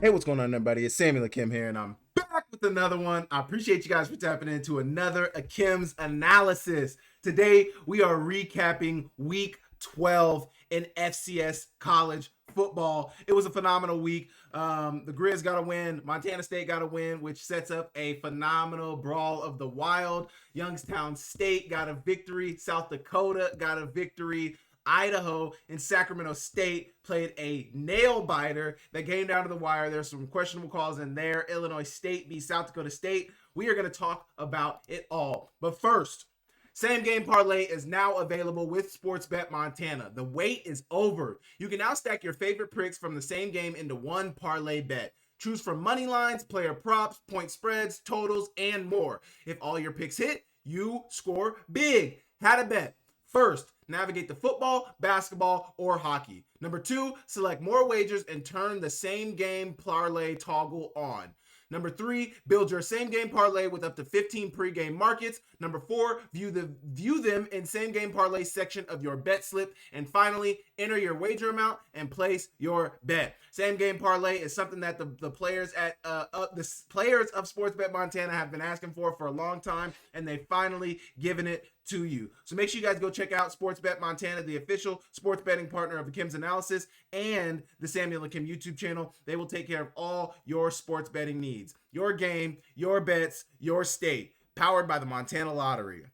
Hey, what's going on, everybody? It's Samuel Akem here, and I'm back with another one. I appreciate you guys for tapping into another Akem's analysis. Today, we are recapping week 12 in FCS college football. It was a phenomenal week. The Grizz got a win. Montana State got a win, which sets up a phenomenal brawl of the wild. Youngstown State got a victory. South Dakota got a victory. Idaho and Sacramento State played a nail biter that came down to the wire. There's some questionable calls in there. Illinois State beat South Dakota State. We are going to talk about it all. But first, same game parlay is now available with Sportsbet Montana. The wait is over. You can now stack your favorite picks from the same game into one parlay bet. Choose from money lines, player props, point spreads, totals, and more. If all your picks hit, you score big. How to bet? First, navigate to football, basketball, or hockey. Number 2, select more wagers and turn the same game parlay toggle on. Number 3, build your same game parlay with up to 15 pregame markets. Number 4, view them in same game parlay section of your bet slip. And finally, enter your wager amount and place your bet. Same game parlay is something that the players at the players of Sportsbet Montana have been asking for a long time, and they finally given it to you. So make sure you guys go check out Sportsbet Montana, the official sports betting partner of Akem's analysis and the Samuel Akem YouTube channel. They will take care of all your sports betting needs. Your game, your bets, your state. Powered by the Montana Lottery.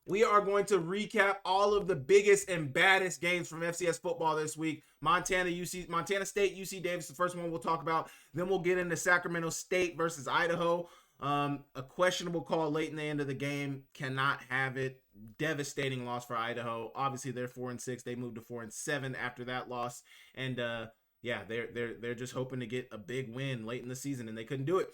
We are going to recap all of the biggest and baddest games from FCS football this week. Montana State, UC Davis, the first one we'll talk about. Then we'll get into Sacramento State versus Idaho. A questionable call late in the end of the game. Cannot have it. Devastating loss for Idaho. Obviously, they're 4-6. They moved to 4-7 after that loss. And they're just hoping to get a big win late in the season, and they couldn't do it.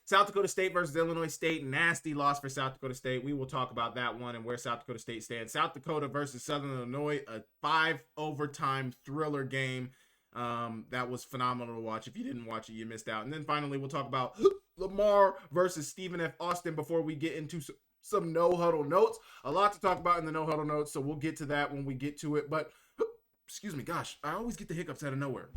South Dakota State versus Illinois State. Nasty loss for South Dakota State. We will talk about that one and where South Dakota State stands. South Dakota versus Southern Illinois, a 5-overtime thriller game. That was phenomenal to watch. If you didn't watch it, you missed out. And then finally, we'll talk about Lamar versus Stephen F. Austin before we get into some no-huddle notes. A lot to talk about in the no-huddle notes, so we'll get to that when we get to it. But, excuse me, gosh, I always get the hiccups out of nowhere.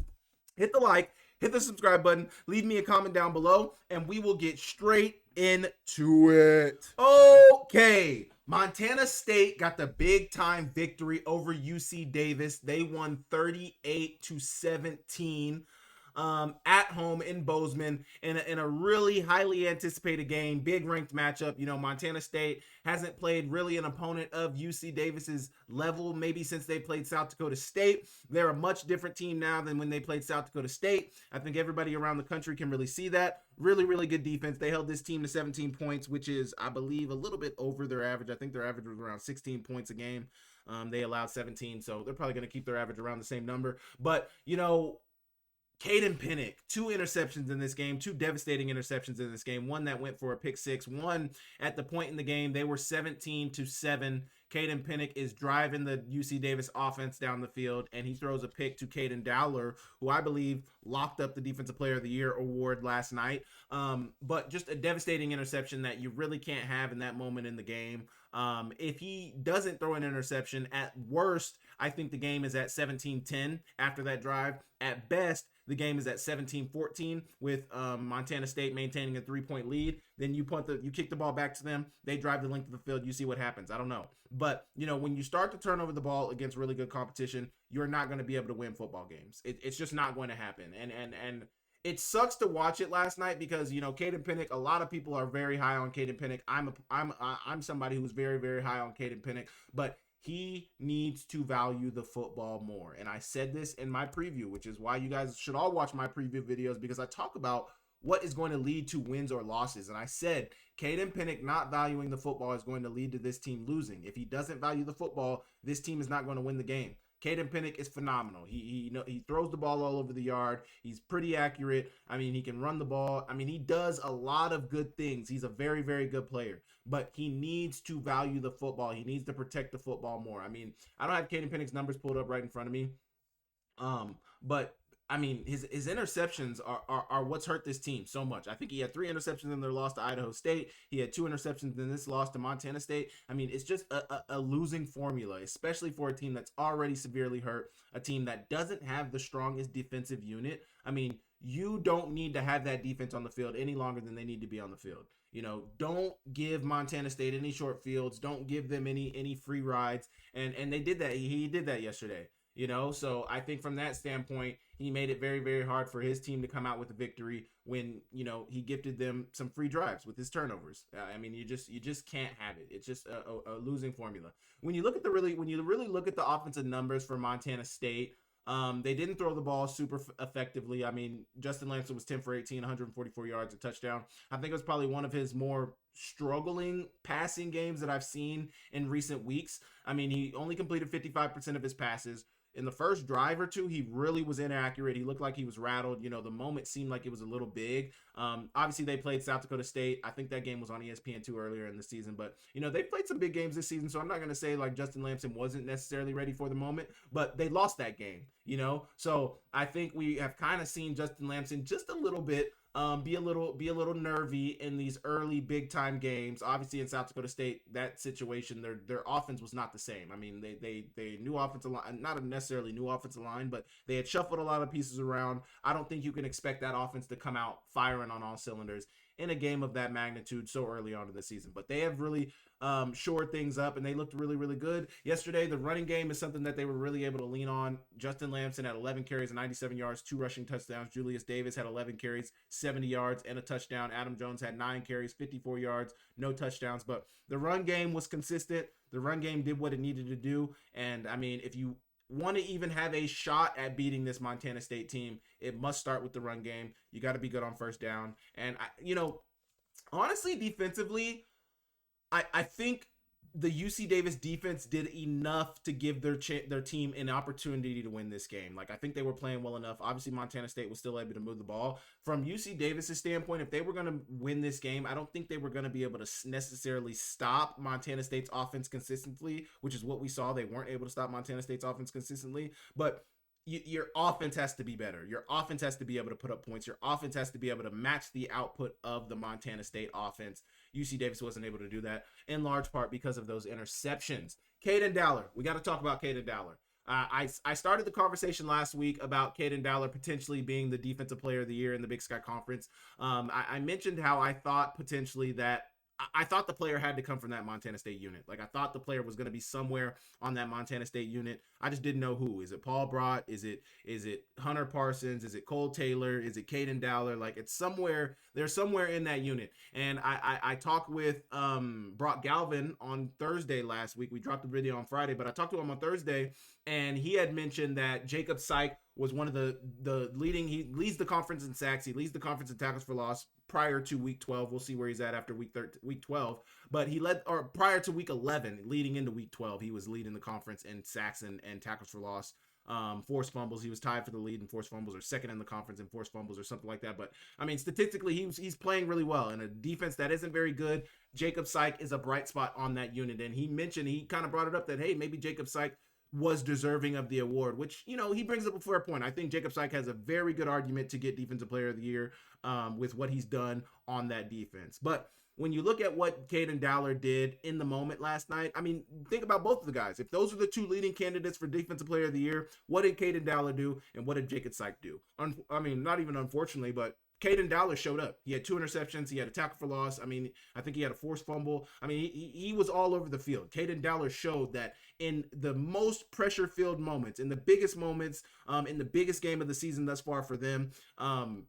Hit the like, hit the subscribe button, leave me a comment down below, and we will get straight into it. Okay, Montana State got the big-time victory over UC Davis. They won 38-17 at home in Bozeman in a really highly anticipated game, big ranked matchup. You know, Montana State hasn't played really an opponent of UC Davis's level maybe since they played South Dakota State. They're a much different team now than when they played South Dakota State. I think everybody around the country can really see that. Really, really good defense. They held this team to 17 points, which is, I believe, a little bit over their average. I think their average was around 16 points a game. They allowed 17, so they're probably going to keep their average around the same number. But, you know, Caden Pinnock, 2 interceptions in this game, 2 devastating interceptions in this game. One that went for a pick 6. One at the point in the game, they were 17-7. Caden Pinnock is driving the UC Davis offense down the field, and he throws a pick to Caden Dowler, who I believe locked up the Defensive Player of the Year award last night. But just a devastating interception that you really can't have in that moment in the game. If he doesn't throw an interception, at worst, I think the game is at 17-10 after that drive. At best, the game is at 17-14 with Montana State maintaining a 3-point lead. Then you kick the ball back to them. They drive the length of the field. You see what happens. I don't know. But, you know, when you start to turn over the ball against really good competition, you're not going to be able to win football games. It's just not going to happen. And it sucks to watch it last night because, you know, Caden Pinnock, a lot of people are very high on Caden Pinnock. I'm somebody who's very, very high on Caden Pinnock, but he needs to value the football more. And I said this in my preview, which is why you guys should all watch my preview videos, because I talk about what is going to lead to wins or losses. And I said Caden Pinnock not valuing the football is going to lead to this team losing. If he doesn't value the football, this team is not going to win the game. Caden Pinnock is phenomenal. He throws the ball all over the yard. He's pretty accurate. I mean, he can run the ball. I mean, he does a lot of good things. He's a very, very good player. But he needs to value the football. He needs to protect the football more. I mean, I don't have Caden Pinnock's numbers pulled up right in front of me. But I mean, his interceptions are what's hurt this team so much. I think he had 3 interceptions in their loss to Idaho State. He had 2 interceptions in this loss to Montana State. I mean, it's just a losing formula, especially for a team that's already severely hurt, a team that doesn't have the strongest defensive unit. I mean, you don't need to have that defense on the field any longer than they need to be on the field. Don't give Montana State any short fields. Don't give them any free rides. And they did that. He did that yesterday. So I think from that standpoint, he made it very, very hard for his team to come out with a victory when he gifted them some free drives with his turnovers. I mean, you just can't have it. It's just a losing formula. When you really look at the offensive numbers for Montana State, they didn't throw the ball super effectively. I mean, Justin Lamson was 10 for 18, 144 yards, a touchdown. I think it was probably one of his more struggling passing games that I've seen in recent weeks. I mean, he only completed 55% of his passes. In the first drive or two, he really was inaccurate. He looked like he was rattled. The moment seemed like it was a little big. Obviously, they played South Dakota State. I think that game was on ESPN2 earlier in the season. But, they played some big games this season, so I'm not going to say, like, Justin Lamson wasn't necessarily ready for the moment. But they lost that game, So I think we have kind of seen Justin Lamson just a little bit be a little nervy in these early big time games. Obviously in South Dakota State, that situation, their offense was not the same. I mean, they new offensive line, not necessarily new offensive line, but they had shuffled a lot of pieces around. I don't think you can expect that offense to come out firing on all cylinders in a game of that magnitude so early on in the season. But they have really shored things up, and they looked really, really good. Yesterday, the running game is something that they were really able to lean on. Justin Lamson had 11 carries and 97 yards, 2 rushing touchdowns. Julius Davis had 11 carries, 70 yards, and a touchdown. Adam Jones had 9 carries, 54 yards, no touchdowns. But the run game was consistent. The run game did what it needed to do. And, I mean, if you want to even have a shot at beating this Montana State team, it must start with the run game. You got to be good on first down. And, honestly, defensively, I think the UC Davis defense did enough to give their team an opportunity to win this game. Like, I think they were playing well enough. Obviously, Montana State was still able to move the ball. From UC Davis's standpoint, if they were going to win this game, I don't think they were going to be able to necessarily stop Montana State's offense consistently, which is what we saw. They weren't able to stop Montana State's offense consistently, but your offense has to be better. Your offense has to be able to put up points. Your offense has to be able to match the output of the Montana State offense. UC Davis wasn't able to do that in large part because of those interceptions. Caden Dowler. We got to talk about Caden Dowler. I started the conversation last week about Caden Dowler potentially being the defensive player of the year in the Big Sky Conference. I mentioned how I thought potentially that I thought the player had to come from that Montana State unit. Like, I thought the player was going to be somewhere on that Montana State unit. I just didn't know who. Is it Paul Brott? Is it Hunter Parsons? Is it Cole Taylor? Is it Caden Dowler? Like, it's somewhere. They're somewhere in that unit. And I talked with Brock Galvin on Thursday last week. We dropped the video on Friday, but I talked to him on Thursday, and he had mentioned that Jacob Syke was one of the leading. He leads the conference in sacks. He leads the conference in tackles for loss prior to week 12. We'll see where he's at after week 12. But he led, or prior to week 11, leading into week 12, he was leading the conference in sacks and tackles for loss. Forced fumbles. He was tied for the lead in forced fumbles, or second in the conference in forced fumbles, or something like that. But I mean, statistically, he's playing really well in a defense that isn't very good. Jacob Syke is a bright spot on that unit, and he kind of brought it up that, hey, maybe Jacob Syke was deserving of the award, which, he brings up a fair point. I think Jacob Syke has a very good argument to get Defensive Player of the Year with what he's done on that defense. But when you look at what Caden Dowler did in the moment last night, I mean, think about both of the guys. If those are the two leading candidates for Defensive Player of the Year, what did Caden Dowler do, and what did Jacob Syke do? I mean, not even unfortunately, but Caden Dowler showed up. He had 2 interceptions. He had a tackle for loss. I mean, I think he had a forced fumble. I mean, he was all over the field. Caden Dowler showed that in the most pressure-filled moments, in the biggest moments, in the biggest game of the season thus far for them,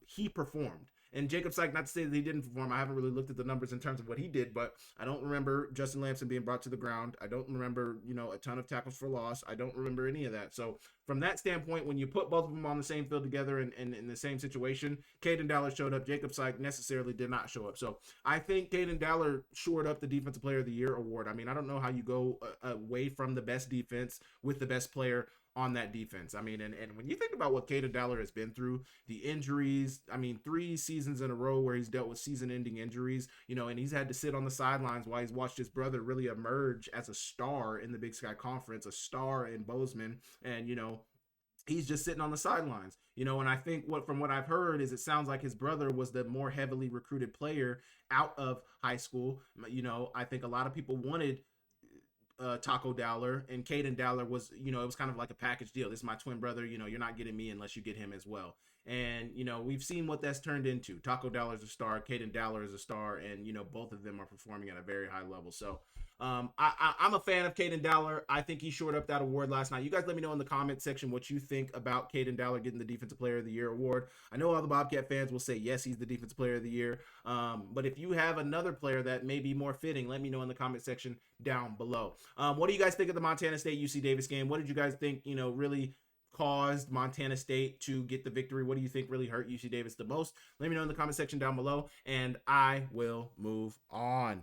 he performed. And Jacob Syke, not to say that he didn't perform. I haven't really looked at the numbers in terms of what he did, but I don't remember Justin Lamson being brought to the ground. I don't remember, a ton of tackles for loss. I don't remember any of that. So from that standpoint, when you put both of them on the same field together and in the same situation, Caden Dowler showed up. Jacob Syke necessarily did not show up. So I think Caden Dowler shored up the Defensive Player of the Year award. I mean, I don't know how you go away from the best defense with the best player on that defense. I mean, and when you think about what Caden Dowler has been through, the injuries, I mean, 3 seasons in a row where he's dealt with season-ending injuries, and he's had to sit on the sidelines while he's watched his brother really emerge as a star in the Big Sky Conference, a star in Bozeman, and, he's just sitting on the sidelines, and I think from what I've heard is it sounds like his brother was the more heavily recruited player out of high school. I think a lot of people wanted Taco Dowler, and Caden Dowler was, it was kind of like a package deal. This is my twin brother, you're not getting me unless you get him as well. And, we've seen what that's turned into. Taco Dollar's a star, Caden Dowler is a star, and, both of them are performing at a very high level. So I'm a fan of Caden Dowler. I think he shored up that award last night. You guys let me know in the comment section what you think about Caden Dowler getting the Defensive Player of the Year award. I know all the Bobcat fans will say, yes, he's the Defensive Player of the Year. But if you have another player that may be more fitting, let me know in the comment section down below. What do you guys think of the Montana State UC Davis game? What did you guys think, really caused Montana State to get the victory? What do you think really hurt UC Davis the most? Let me know in the comment section down below, and I will move on.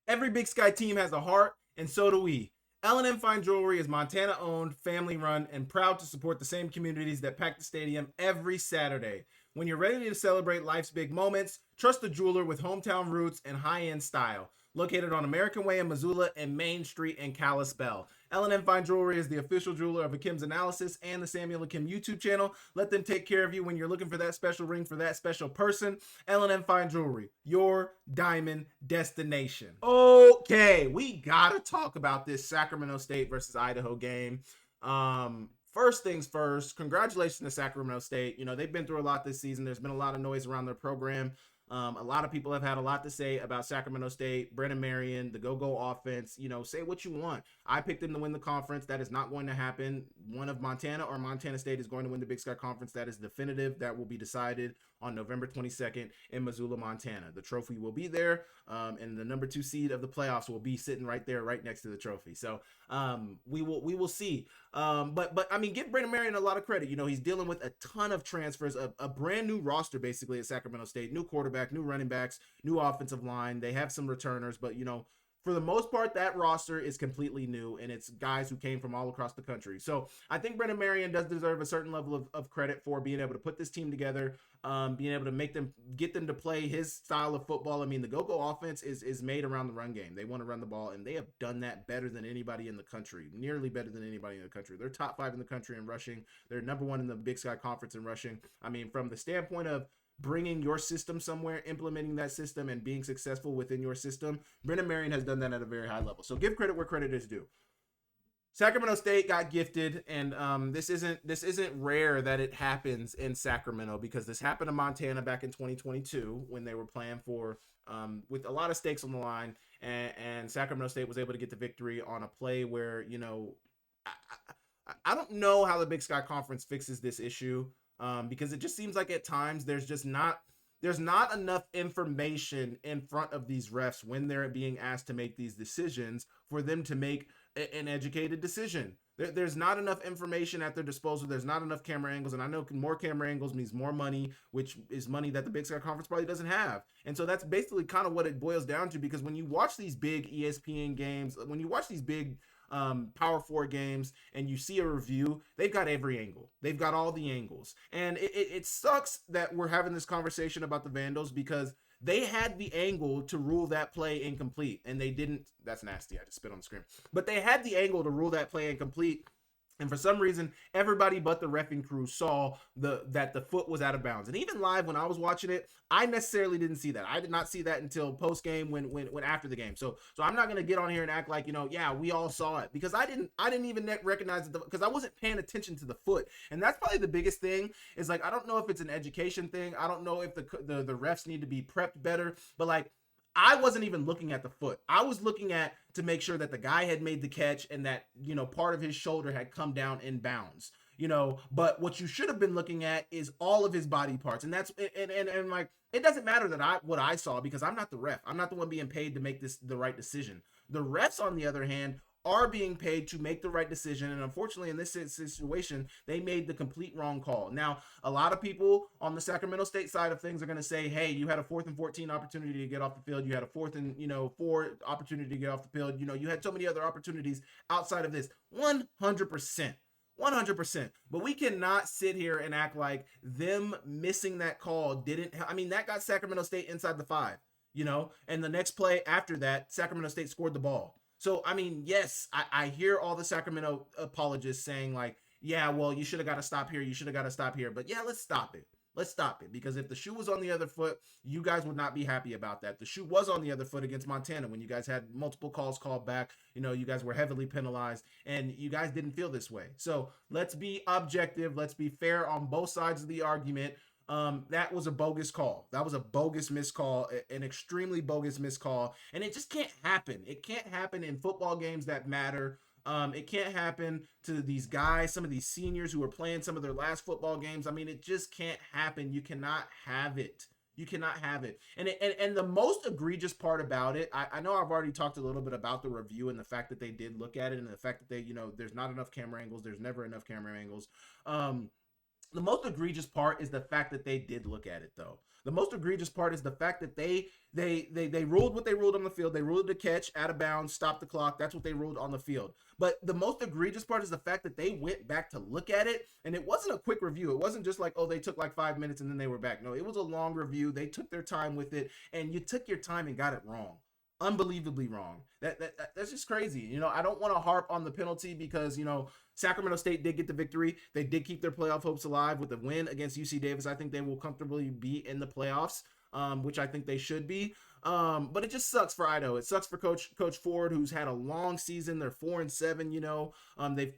Every Big Sky team has a heart, and so do we. L&M Fine Jewelry is Montana-owned, family-run, and proud to support the same communities that pack the stadium every Saturday. When you're ready to celebrate life's big moments, trust a jeweler with hometown roots and high-end style. Located on American Way in Missoula and Main Street in Kalispell. L&M Fine Jewelry is the official jeweler of Akem's Analysis and the Samuel Akem YouTube channel. Let them take care of you when you're looking for that special ring for that special person. L&M Fine Jewelry, your diamond destination. Okay, we gotta talk about this Sacramento State versus Idaho game. First things first, congratulations to Sacramento State. They've been through a lot this season. There's been a lot of noise around their program. A lot of people have had a lot to say about Sacramento State, Brennan Marion, the go-go offense. Say what you want. I picked them to win the conference. That is not going to happen. One of Montana or Montana State is going to win the Big Sky Conference. That is definitive. That will be decided on November 22nd in Missoula, Montana. The trophy will be there, and the number 2 seed of the playoffs will be sitting right there, right next to the trophy. So we will see. But I mean, give Brennan Marion a lot of credit. He's dealing with a ton of transfers, a brand new roster basically at Sacramento State, new quarterback, new running backs, new offensive line. They have some returners, but for the most part, that roster is completely new, and it's guys who came from all across the country. So I think Brennan Marion does deserve a certain level of credit for being able to put this team together, being able to get them to play his style of football. I mean, the go-go offense is made around the run game. They want to run the ball, and they have done that better than anybody in the country, nearly better than anybody in the country. They're top 5 in the country in rushing. They're number 1 in the Big Sky Conference in rushing. I mean, from the standpoint of bringing your system somewhere, implementing that system, and being successful within your system, Brennan Marion has done that at a very high level. So give credit where credit is due. Sacramento State got gifted, and this isn't rare that it happens in Sacramento, because this happened to Montana back in 2022 when they were playing for with a lot of stakes on the line, and Sacramento State was able to get the victory on a play where I don't know how the Big Sky Conference fixes this issue. Because it just seems like at times there's not enough information in front of these refs when they're being asked to make these decisions for them to make an educated decision. There's not enough information at their disposal. There's not enough camera angles, and I know more camera angles means more money, which is money that the Big Sky Conference probably doesn't have. And so that's basically kind of what it boils down to, because when you watch these big ESPN games, when you watch these big Power 4 games and you see a review, they've got every angle. They've got all the angles. And it sucks that we're having this conversation about the Vandals, because they had the angle to rule that play incomplete, and they didn't. That's nasty. I just spit on the screen. But they had the angle to rule that play incomplete, and for some reason, everybody but the reffing crew saw that the foot was out of bounds. And even live when I was watching it, I necessarily didn't see that. I did not see that until post game when after the game. So I'm not gonna get on here and act like yeah, we all saw it, because I didn't even recognize it, because I wasn't paying attention to the foot. And that's probably the biggest thing, is like, I don't know if it's an education thing. I don't know if the refs need to be prepped better, but like, I wasn't even looking at the foot. I was looking at to make sure that the guy had made the catch and that, part of his shoulder had come down in bounds, but what you should have been looking at is all of his body parts. And that's, and like, it doesn't matter that what I saw, because I'm not the ref. I'm not the one being paid to make the right decision. The refs, on the other hand, are being paid to make the right decision, and unfortunately in this situation they made the complete wrong call. Now, a lot of people on the Sacramento State side of things are going to say, hey, you had a 4th and 14 opportunity to get off the field, you had a 4th and 4 opportunity to get off the field, you had so many other opportunities outside of this. 100%, but we cannot sit here and act like them missing that call didn't. I mean, that got Sacramento State inside the 5, and the next play after that, Sacramento State scored the ball. So, I mean, yes, I hear all the Sacramento apologists saying like, yeah, well, you should have got to stop here. You should have got to stop here. But yeah, let's stop it. Let's stop it. Because if the shoe was on the other foot, you guys would not be happy about that. The shoe was on the other foot against Montana when you guys had multiple calls called back. You guys were heavily penalized, and you guys didn't feel this way. So let's be objective. Let's be fair on both sides of the argument. that was a bogus call. That was a bogus missed call, an extremely bogus missed call. And it just can't happen. It can't happen in football games that matter. It can't happen to these guys, some of these seniors who are playing some of their last football games. I mean, it just can't happen. You cannot have it. You cannot have it. And the most egregious part about it, I know I've already talked a little bit about the review and the fact that they did look at it and the fact that they, there's not enough camera angles. There's never enough camera angles. The most egregious part is the fact that they did look at it, though. The most egregious part is the fact that they ruled what they ruled on the field. They ruled a catch, out of bounds, stop the clock. That's what they ruled on the field. But the most egregious part is the fact that they went back to look at it, and it wasn't a quick review. It wasn't just like, oh, they took like 5 minutes and then they were back. No, it was a long review. They took their time with it, and you took your time and got it wrong. Unbelievably wrong. That's just crazy. I don't want to harp on the penalty because, Sacramento State did get the victory. They did keep their playoff hopes alive with a win against UC Davis. I think they will comfortably be in the playoffs, which I think they should be. But it just sucks for Idaho. It sucks for Coach Ford, who's had a long season. They're 4-7.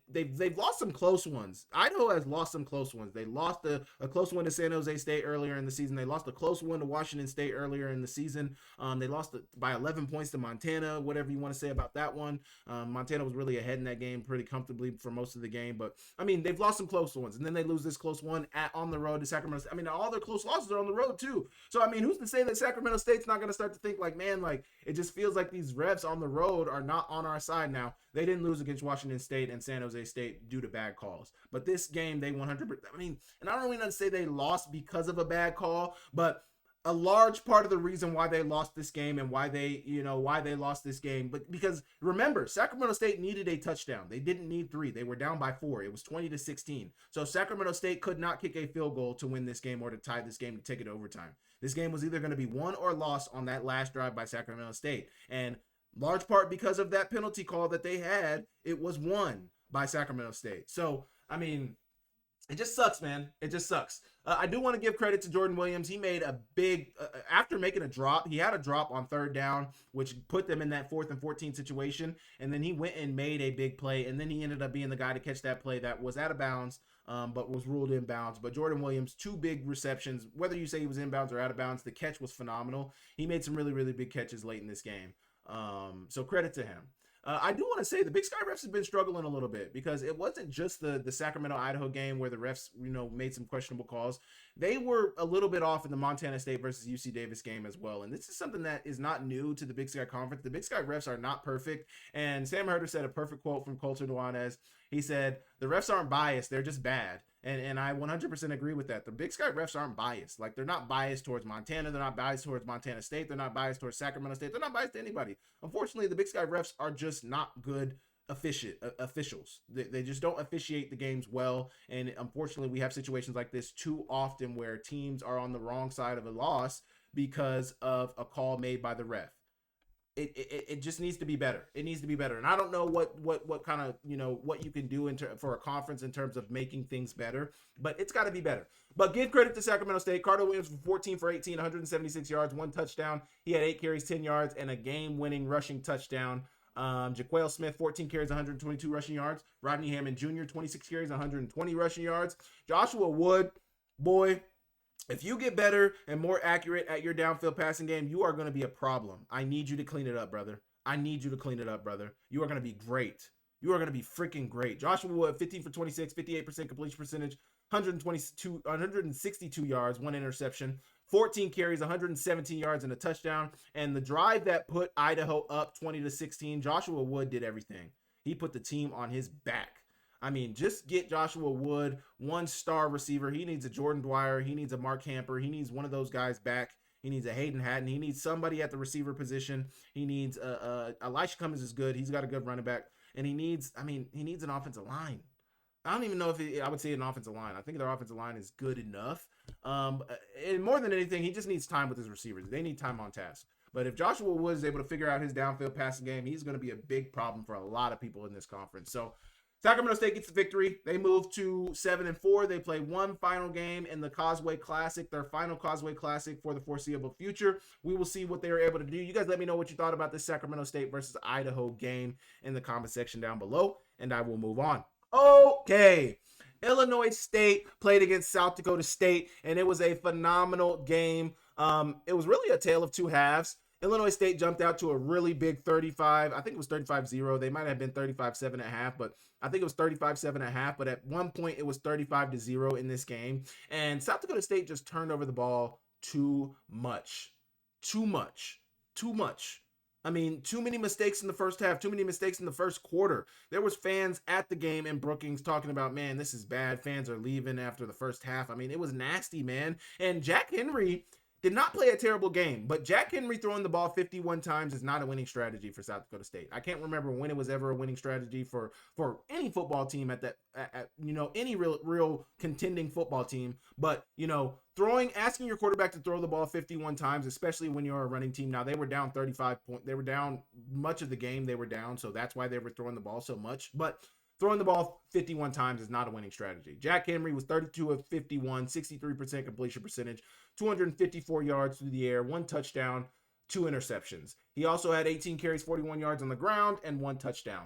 They've lost some close ones. Idaho has lost some close ones. They lost a close one to San Jose State earlier in the season. They lost a close one to Washington State earlier in the season. They lost by 11 points to Montana. Whatever you want to say about that one. Montana was really ahead in that game pretty comfortably for most of the game. But I mean, they've lost some close ones, and then they lose this close one on the road to Sacramento. I mean, all their close losses are on the road too. So I mean, who's to say that Sacramento State's not going to start to think like, man, like it just feels like these refs on the road are not on our side now. They didn't lose against Washington State and San Jose State due to bad calls, but this game they 100%. I mean, and I don't really want to say they lost because of a bad call, but a large part of the reason why they lost this game and why they lost this game, but because remember, Sacramento State needed a touchdown. They didn't need 3. They were down by 4. It was 20-16. So Sacramento State could not kick a field goal to win this game or to tie this game to take it to overtime. This game was either going to be won or lost on that last drive by Sacramento State. And large part because of that penalty call that they had, it was won by Sacramento State. So, I mean, it just sucks, man. It just sucks. I do want to give credit to Jordan Williams. He made a big, after making a drop, he had a drop on 3rd down, which put them in that 4th and 14 situation. And then he went and made a big play. And then he ended up being the guy to catch that play that was out of bounds, but was ruled inbounds. But Jordan Williams, 2 big receptions. Whether you say he was inbounds or out of bounds, the catch was phenomenal. He made some really, really big catches late in this game. So credit to him. I do want to say the Big Sky refs have been struggling a little bit because it wasn't just the Sacramento-Idaho game where the refs, made some questionable calls. They were a little bit off in the Montana State versus UC Davis game as well. And this is something that is not new to the Big Sky Conference. The Big Sky refs are not perfect. And Sam Herder said a perfect quote from Colter Nuanez. He said, the refs aren't biased. They're just bad. And I 100% agree with that. The Big Sky refs aren't biased. Like, they're not biased towards Montana. They're not biased towards Montana State. They're not biased towards Sacramento State. They're not biased to anybody. Unfortunately, the Big Sky refs are just not good officials. They just don't officiate the games well. And unfortunately, we have situations like this too often where teams are on the wrong side of a loss because of a call made by the ref. It just needs to be better. It needs to be better. And I don't know what kind of, what you can do for a conference in terms of making things better, but it's got to be better. But give credit to Sacramento State. Carter Williams, 14 for 18, 176 yards, 1 touchdown. He had 8 carries, 10 yards, and a game-winning rushing touchdown. Jaquale Smith, 14 carries, 122 rushing yards. Rodney Hammond Jr., 26 carries, 120 rushing yards. Joshua Wood, boy, if you get better and more accurate at your downfield passing game, you are going to be a problem. I need you to clean it up, brother. I need you to clean it up, brother. You are going to be great. You are going to be freaking great. Joshua Wood, 15 for 26, 58% completion percentage, 162 yards, 1 interception, 14 carries, 117 yards, and a touchdown. And the drive that put Idaho up 20-16, Joshua Wood did everything. He put the team on his back. I mean, just get Joshua Wood, 1-star receiver. He needs a Jordan Dwyer. He needs a Mark Hamper. He needs one of those guys back. He needs a Hayden Hatton. He needs somebody at the receiver position. He needs Elisha Cummings is good. He's got a good running back. And he needs an offensive line. I don't even know if I would say an offensive line. I think their offensive line is good enough. And more than anything, he just needs time with his receivers. They need time on task. But if Joshua Wood is able to figure out his downfield passing game, he's going to be a big problem for a lot of people in this conference. So Sacramento State gets the victory. They move to 7-4. They play one final game in the Causeway Classic, their final Causeway Classic for the foreseeable future. We will see what they are able to do. You guys let me know what you thought about this Sacramento State versus Idaho game in the comment section down below, and I will move on. Okay. Illinois State played against South Dakota State, and it was a phenomenal game. It was really a tale of two halves. Illinois State jumped out to a really big 35. I think it was 35-0. They might have been 35-7 at half, but I think it was 35-7 at half. But at one point, it was 35-0 in this game. And South Dakota State just turned over the ball too much. Too much. Too much. I mean, too many mistakes in the first half, too many mistakes in the first quarter. There was fans at the game in Brookings talking about, man, this is bad. Fans are leaving after the first half. I mean, it was nasty, man. And Jack Henry did not play a terrible game, but Jack Henry throwing the ball 51 times is not a winning strategy for South Dakota State. I can't remember when it was ever a winning strategy for any football team at any real contending football team. But, asking your quarterback to throw the ball 51 times, especially when you're a running team. Now, they were down 35 points. They were down much of the game. They were down, so that's why they were throwing the ball so much. But throwing the ball 51 times is not a winning strategy. Jack Henry was 32 of 51, 63% completion percentage, 254 yards through the air, 1 touchdown, 2 interceptions. He also had 18 carries, 41 yards on the ground, and 1 touchdown.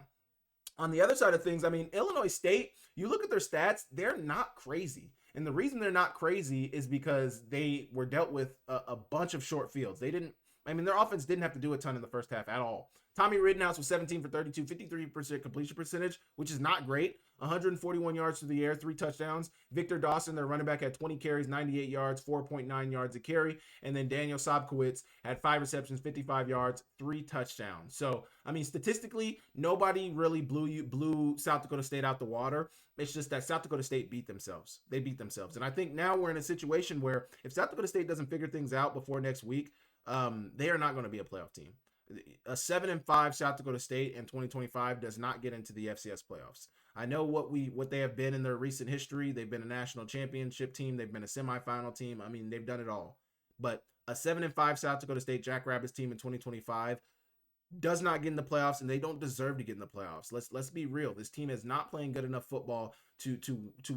On the other side of things, I mean, Illinois State, you look at their stats, they're not crazy. And the reason they're not crazy is because they were dealt with a bunch of short fields. Their offense didn't have to do a ton in the first half at all. Tommy Rittenhouse was 17 for 32, 53% completion percentage, which is not great. 141 yards through the air, 3 touchdowns. Victor Dawson, their running back, had 20 carries, 98 yards, 4.9 yards a carry. And then Daniel Sobkowitz had 5 receptions, 55 yards, 3 touchdowns. So, statistically, nobody really blew South Dakota State out the water. It's just that South Dakota State beat themselves. They beat themselves. And I think now we're in a situation where if South Dakota State doesn't figure things out before next week, they are not going to be a playoff team. A 7-5 South Dakota State in 2025 does not get into the FCS playoffs. I know what they have been in their recent history. They've been a national championship team. They've been a semifinal team. They've done it all. But a 7-5 South Dakota State Jackrabbits team in 2025 does not get in the playoffs, and they don't deserve to get in the playoffs. Let's be real. This team is not playing good enough football to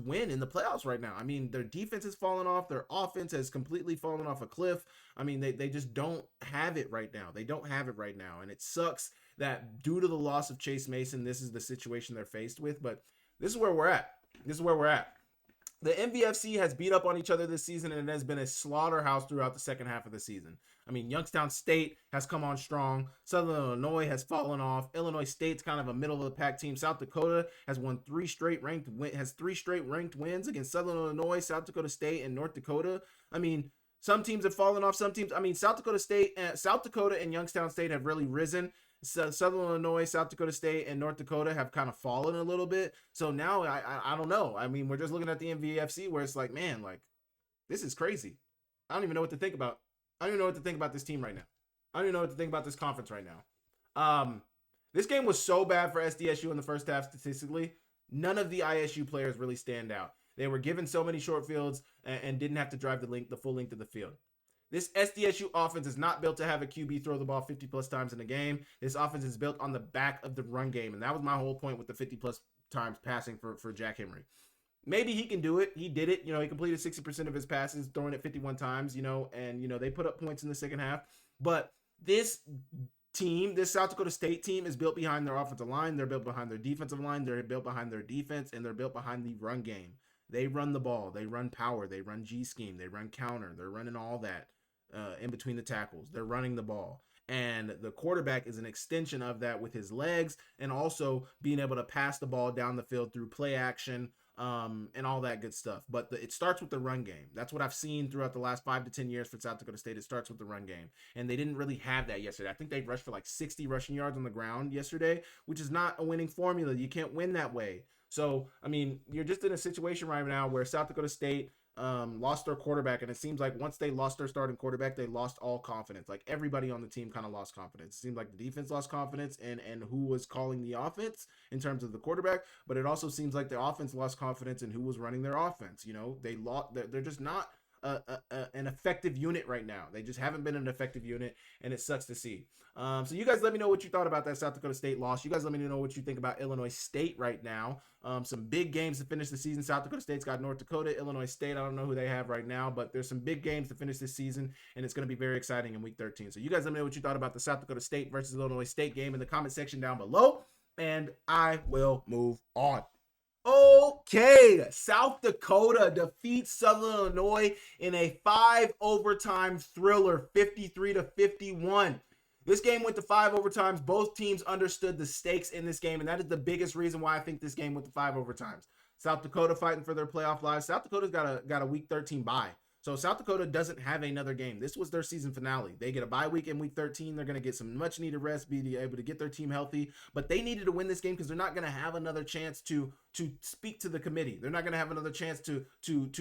win in the playoffs right now. Their defense has fallen off. Their offense has completely fallen off a cliff. They just don't have it right now. They don't have it right now, and it sucks that due to the loss of Chase Mason, this is the situation they're faced with. But this is where we're at. The MVFC has beat up on each other this season, and it has been a slaughterhouse throughout the second half of the season. Youngstown State has come on strong. Southern Illinois has fallen off. Illinois State's kind of a middle-of-the-pack team. South Dakota has won 3 straight ranked wins against Southern Illinois, South Dakota State, and North Dakota. Some teams have fallen off. Some teams, South Dakota and Youngstown State have really risen. Southern Illinois, South Dakota State, and North Dakota have kind of fallen a little bit. So now I don't know. We're just looking at the MVFC where it's like, man, like, this is crazy. I don't even know what to think about. I don't even know what to think about this team right now. I don't even know what to think about this conference right now. This game was so bad for SDSU in the first half statistically. None of the ISU players really stand out. They were given so many short fields and didn't have to drive the full length of the field. This SDSU offense is not built to have a QB throw the ball 50-plus times in a game. This offense is built on the back of the run game, and that was my whole point with the 50-plus times passing for Jack Henry. Maybe he can do it. He did it. He completed 60% of his passes, throwing it 51 times, and they put up points in the second half. But this South Dakota State team is built behind their offensive line. They're built behind their defensive line. They're built behind their defense, and they're built behind the run game. They run the ball. They run power. They run G scheme. They run counter. They're running all that in between the tackles. They're running the ball. And the quarterback is an extension of that with his legs and also being able to pass the ball down the field through play action and all that good stuff. But it starts with the run game. That's what I've seen throughout the last 5 to 10 years for South Dakota State. It starts with the run game. And they didn't really have that yesterday. I think they rushed for like 60 rushing yards on the ground yesterday, which is not a winning formula. You can't win that way. So, you're just in a situation right now where South Dakota State lost their quarterback, and it seems like once they lost their starting quarterback, they lost all confidence. Like, everybody on the team kind of lost confidence. It seemed like the defense lost confidence and who was calling the offense in terms of the quarterback, but it also seems like the offense lost confidence in who was running their offense. They're just not an effective unit right now. They just haven't been an effective unit, and it sucks to see. So you guys let me know what you thought about that South Dakota State loss. You guys let me know what you think about Illinois State right now. Some big games to finish the season. South Dakota State's got North Dakota. Illinois State, I don't know who they have right now, but there's some big games to finish this season, and it's going to be very exciting in Week 13. So you guys let me know what you thought about the South Dakota State versus Illinois State game in the comment section down below, and I will move on. Okay, South Dakota defeats Southern Illinois in a 5 overtime thriller, 53-51. This game went to 5 overtimes. Both teams understood the stakes in this game, and that is the biggest reason why I think this game went to 5 overtimes. South Dakota fighting for their playoff lives. South Dakota's got a week 13 bye. So South Dakota doesn't have another game. This was their season finale. They get a bye week in week 13. They're going to get some much needed rest, be able to get their team healthy. But they needed to win this game because they're not going to have another chance to speak to the committee. They're not going to have another chance to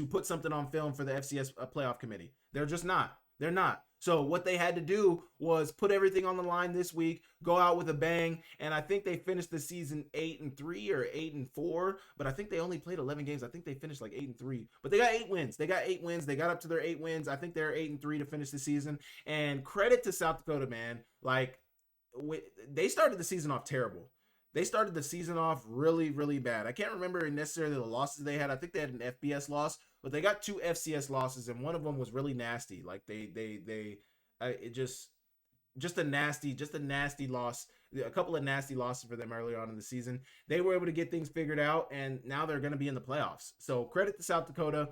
put something on film for the FCS playoff committee. They're just not. They're not. So what they had to do was put everything on the line this week, go out with a bang, and I think they finished the season 8-3 or 8-4. But I think they only played 11 games. I think they finished like 8-3. But they got 8 wins. They got 8 wins. They got up to their 8 wins. I think they're 8-3 to finish the season. And credit to South Dakota, man. Like they started the season off terrible. They started the season off really, really bad. I can't remember necessarily the losses they had. I think they had an FBS loss, but they got 2 FCS losses, and one of them was really nasty. Like it just a nasty loss. A couple of nasty losses for them early on in the season. They were able to get things figured out, and now they're going to be in the playoffs. So credit to South Dakota.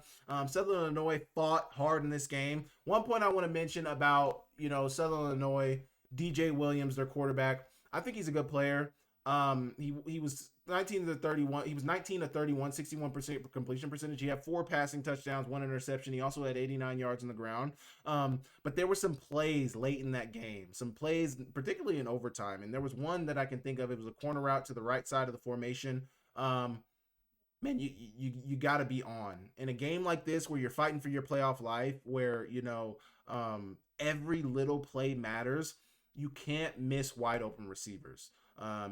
Southern Illinois fought hard in this game. One point I want to mention about Southern Illinois, DJ Williams, their quarterback. I think he's a good player. He was 19-31. He was 19-31, 61% completion percentage. He had 4 passing touchdowns, 1 interception. He also had 89 yards on the ground. But there were some plays late in that game, some plays, particularly in overtime. And there was one that I can think of. It was a corner route to the right side of the formation. Man, you got to be on in a game like this where you're fighting for your playoff life, where every little play matters. You can't miss wide open receivers.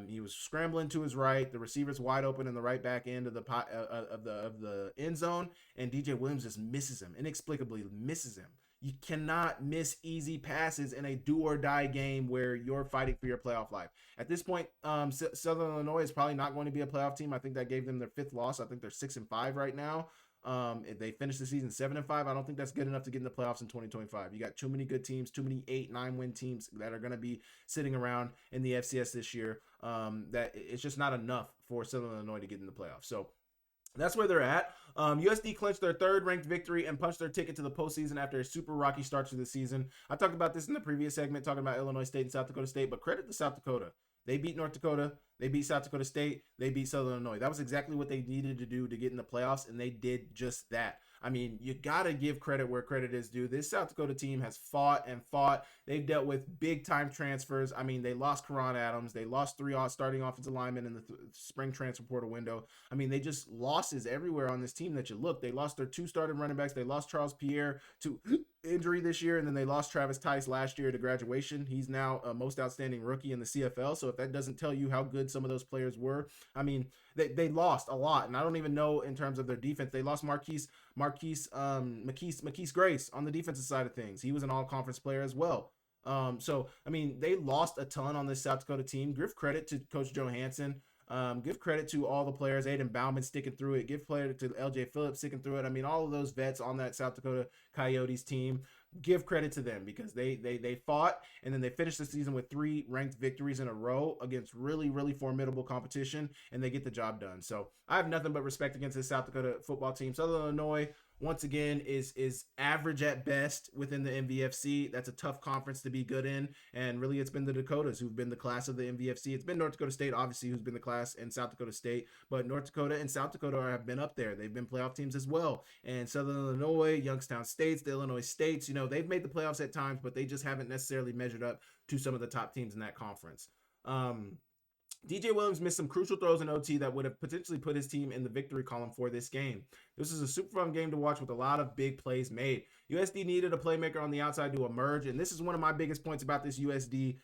He was scrambling to his right. The receiver's wide open in the right back end of the end zone, and DJ Williams just misses him, inexplicably misses him. You cannot miss easy passes in a do or die game where you're fighting for your playoff life. At this point, Southern Illinois is probably not going to be a playoff team. I think that gave them their 5th loss. I think they're 6-5 right now. If they finish the season 7-5, I don't think that's good enough to get in the playoffs in 2025. You got too many good teams, too many 8-9 win teams that are going to be sitting around in the FCS this year. That it's just not enough for Southern Illinois to get in the playoffs. So that's where they're at. USD clinched their 3rd ranked victory and punched their ticket to the postseason after a super rocky start to the season. I talked about this in the previous segment, talking about Illinois State and South Dakota State, but credit to South Dakota. They beat North Dakota. They beat South Dakota State. They beat Southern Illinois. That was exactly what they needed to do to get in the playoffs, and they did just that. I mean, you got to give credit where credit is due. This South Dakota team has fought and fought. They've dealt with big-time transfers. I mean, they lost Karan Adams. They lost 3 starting offensive linemen in the spring transfer portal window. I mean, they just losses everywhere on this team that you look. They lost their 2 starting running backs. They lost Charles Pierre to injury this year, and then they lost Travis Tice last year to graduation. He's now a most outstanding rookie in the CFL. So if that doesn't tell you how good some of those players were, I mean, they lost a lot, and I don't even know in terms of their defense. They lost Marquise Grace on the defensive side of things. He was an all-conference player as well. So I mean, they lost a ton on this South Dakota team. Give credit to Coach Joe Hansen. Give credit to all the players. Aiden Bauman sticking through it. Give credit to LJ Phillips sticking through it. I mean, all of those vets on that South Dakota Coyotes team. Give credit to them because they fought, and then they finished the season with 3 ranked victories in a row against really, really formidable competition, and they get the job done. So I have nothing but respect against this South Dakota football team. Southern Illinois, once again, is average at best within the MVFC. That's a tough conference to be good in, and really it's been the Dakotas who've been the class of the MVFC. It's been North Dakota State, obviously, who's been the class, and South Dakota State, but North Dakota and South Dakota have been up there. They've been playoff teams as well, and Southern Illinois, Youngstown States, the Illinois States, they've made the playoffs at times, but they just haven't necessarily measured up to some of the top teams in that conference. DJ Williams missed some crucial throws in OT that would have potentially put his team in the victory column for this game. This is a super fun game to watch with a lot of big plays made. USD needed a playmaker on the outside to emerge, and this is one of my biggest points about this USD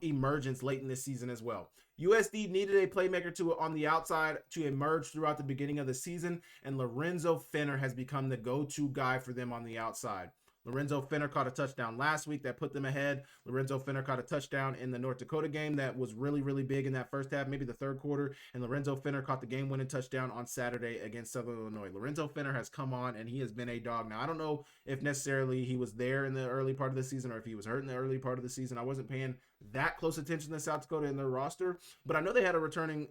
emergence late in this season as well. USD needed a playmaker on the outside to emerge throughout the beginning of the season, and Lorenzo Fenner has become the go-to guy for them on the outside. Lorenzo Fenner caught a touchdown last week that put them ahead. Lorenzo Fenner caught a touchdown in the North Dakota game that was really, really big in that first half, maybe the third quarter. And Lorenzo Fenner caught the game-winning touchdown on Saturday against Southern Illinois. Lorenzo Fenner has come on, and he has been a dog. Now, I don't know if necessarily he was there in the early part of the season or if he was hurt in the early part of the season. I wasn't paying that close attention to South Dakota in their roster, but I know they had a returning,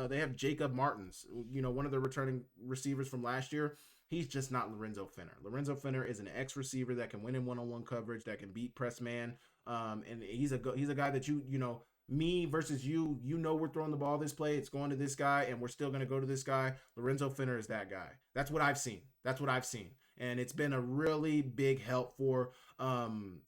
they have Jacob Martins, one of the returning receivers from last year. He's just not Lorenzo Fenner. Lorenzo Fenner is an ex-receiver that can win in one-on-one coverage, that can beat press man, and he's a guy that me versus you, we're throwing the ball this play, it's going to this guy, and we're still going to go to this guy. Lorenzo Fenner is that guy. That's what I've seen. And it's been a really big help for Aiden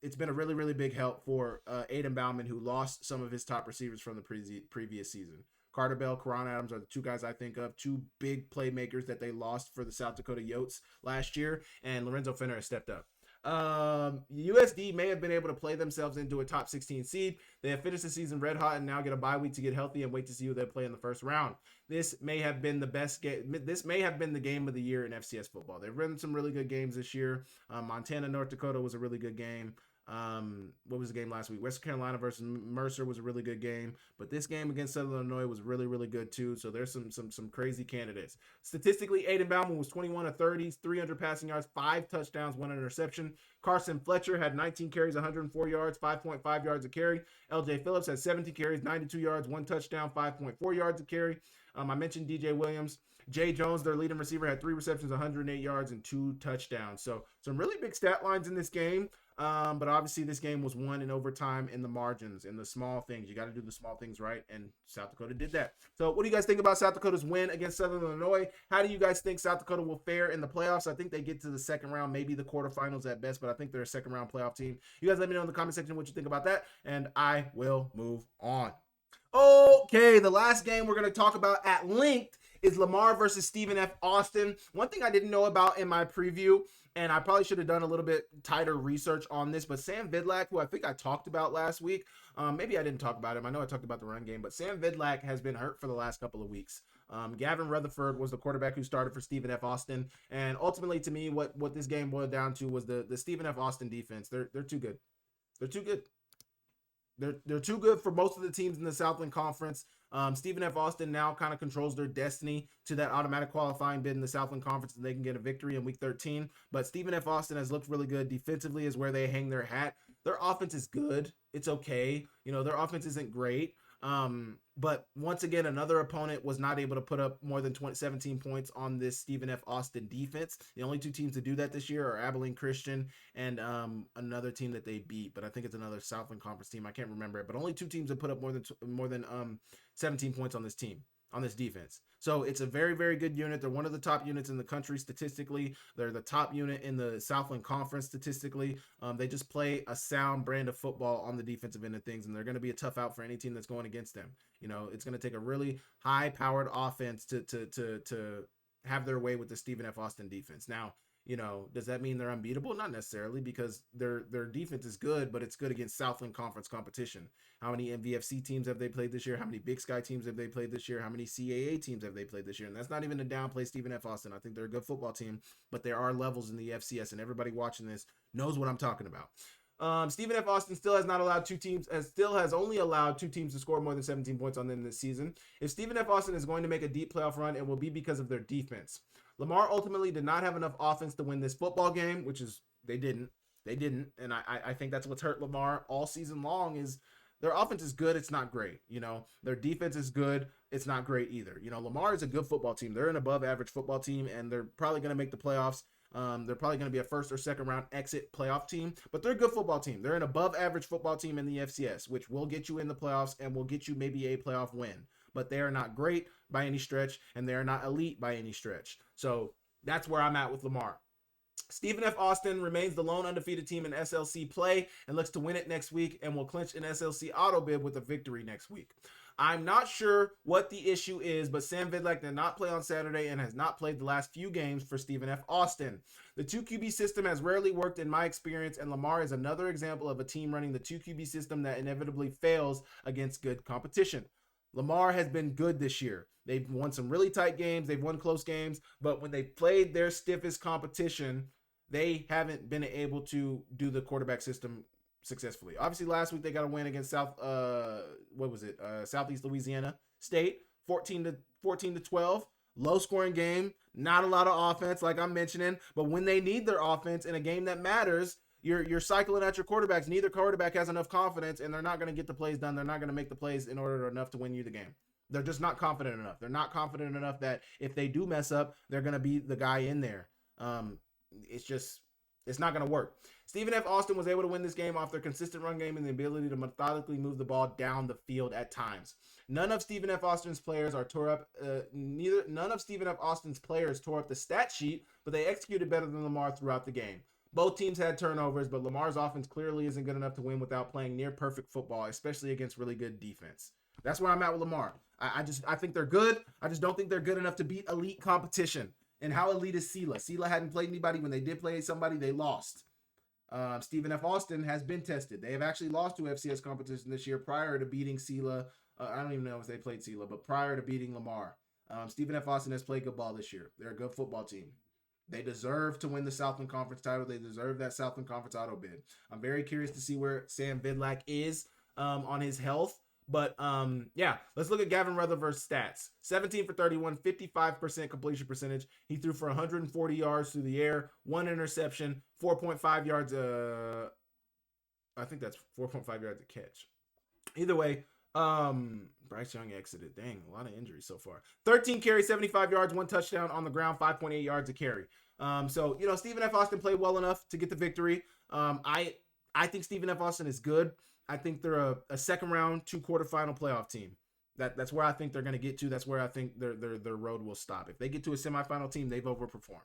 Bauman, who lost some of his top receivers from the previous season. Carter Bell, Karan Adams are the two guys I think of, two big playmakers that they lost for the South Dakota Yotes last year, and Lorenzo Fenner has stepped up. USD may have been able to play themselves into a top 16 seed. They have finished the season red hot and now get a bye week to get healthy and wait to see who they play in the first round. This may have been the best game. This may have been the game of the year in FCS football. They've run some really good games this year. Montana, North Dakota was a really good game. What was the game last week? West Carolina versus Mercer was a really good game, but this game against Southern Illinois was really, really good too. So there's some crazy candidates. Statistically, Aiden Bauman was 21 of 30, 300 passing yards, 5 touchdowns, 1 interception. Carson Fletcher had 19 carries, 104 yards, 5.5 yards a carry. LJ Phillips had 17 carries, 92 yards, 1 touchdown, 5.4 yards a carry. I mentioned DJ Williams. Jay Jones, their leading receiver, had 3 receptions, 108 yards, and 2 touchdowns. So some really big stat lines in this game. But obviously this game was won in overtime in the margins, in the small things. You got to do the small things right, and South Dakota did that. So what do you guys think about South Dakota's win against Southern Illinois? How do you guys think South Dakota will fare in the playoffs? I think they get to the second round, maybe the quarterfinals at best, but I think they're a second round playoff team. You guys let me know in the comment section what you think about that, and I will move on. Okay, the last game we're going to talk about at length is Lamar versus Stephen F. Austin. One thing I didn't know about in my preview, and I probably should have done a little bit tighter research on this, but Sam Vidlak, who I think I talked about last week, maybe I didn't talk about him. I know I talked about the run game, but Sam Vidlak has been hurt for the last couple of weeks. Gavin Rutherford was the quarterback who started for Stephen F. Austin, and ultimately to me, what this game boiled down to was the Stephen F. Austin defense. They're too good. They're too good. They're too good for most of the teams in the Southland Conference. Stephen F. Austin now kind of controls their destiny to that automatic qualifying bid in the Southland Conference, and they can get a victory in Week 13. But Stephen F. Austin has looked really good. Defensively is where they hang their hat. Their offense is good. It's okay. Their offense isn't great. But once again, another opponent was not able to put up more than 17 points on this Stephen F. Austin defense. The only 2 teams to do that this year are Abilene Christian and another team that they beat, but I think it's another Southland Conference team. I can't remember it, but only 2 teams have put up more than 17 points on this team, on this defense. So it's a very, very good unit. They're one of the top units in the country statistically. They're the top unit in the Southland Conference statistically. They just play a sound brand of football on the defensive end of things, and they're going to be a tough out for any team that's going against them. It's going to take a really high-powered offense to have their way with the Stephen F. Austin defense. Now, does that mean they're unbeatable? Not necessarily, because their defense is good, but it's good against Southland Conference competition. How many MVFC teams have they played this year? How many Big Sky teams have they played this year? How many CAA teams have they played this year? And that's not even to downplay Stephen F. Austin. I think they're a good football team, but there are levels in the FCS, and everybody watching this knows what I'm talking about. Stephen F. Austin still has only allowed 2 teams to score more than 17 points on them this season. If Stephen F. Austin is going to make a deep playoff run, it will be because of their defense. Lamar ultimately did not have enough offense to win this football game, which is they didn't. And I think that's what's hurt Lamar all season long is their offense is good. It's not great. Their defense is good. It's not great either. Lamar is a good football team. They're an above average football team, and they're probably going to make the playoffs. They're probably going to be a first or second round exit playoff team, but they're a good football team. They're an above average football team in the FCS, which will get you in the playoffs and will get you maybe a playoff win. But they are not great by any stretch, and they are not elite by any stretch. So that's where I'm at with Lamar. Stephen F. Austin remains the lone undefeated team in SLC play and looks to win it next week and will clinch an SLC auto bid with a victory next week. I'm not sure what the issue is, but Sam Vidlak did not play on Saturday and has not played the last few games for Stephen F. Austin. The 2 QB system has rarely worked in my experience, and Lamar is another example of a team running the 2 QB system that inevitably fails against good competition. Lamar has been good this year. They've won some really tight games. They've won close games, but when they played their stiffest competition, they haven't been able to do the quarterback system successfully. Obviously, last week they got a win against Southeast Louisiana State, 14-12. Low scoring game, not a lot of offense, like I'm mentioning. But when they need their offense in a game that matters, you're cycling at your quarterbacks. Neither quarterback has enough confidence, and they're not going to get the plays done. They're not going to make the plays in order enough to win you the game. They're just not confident enough. They're not confident enough that if they do mess up, they're going to be the guy in there. It's not going to work. Stephen F. Austin was able to win this game off their consistent run game and the ability to methodically move the ball down the field at times. None of Stephen F. Austin's players tore up the stat sheet, but they executed better than Lamar throughout the game. Both teams had turnovers, but Lamar's offense clearly isn't good enough to win without playing near perfect football, especially against really good defense. That's where I'm at with Lamar. I think they're good. I just don't think they're good enough to beat elite competition. And how elite is Sela? Sela hadn't played anybody. When they did play somebody, they lost. Stephen F. Austin has been tested. They have actually lost to FCS competition this year prior to beating Sela. I don't even know if they played Sela, but prior to beating Lamar. Stephen F. Austin has played good ball this year. They're a good football team. They deserve to win the Southland Conference title. They deserve that Southland Conference auto bid. I'm very curious to see where Sam Vidlac is on his health. But, let's look at Gavin Rutherford's stats. 17 for 31, 55% completion percentage. He threw for 140 yards through the air, 1 interception, 4.5 yards. I think that's 4.5 yards a catch. Either way, Bryce Young exited. Dang, a lot of injuries so far. 13 carries, 75 yards, 1 touchdown on the ground, 5.8 yards a carry. Stephen F. Austin played well enough to get the victory. I think Stephen F. Austin is good. I think they're a second round, 2 quarterfinal playoff team. That's where I think they're going to get to. That's where I think their road will stop. If they get to a semifinal team, they've overperformed.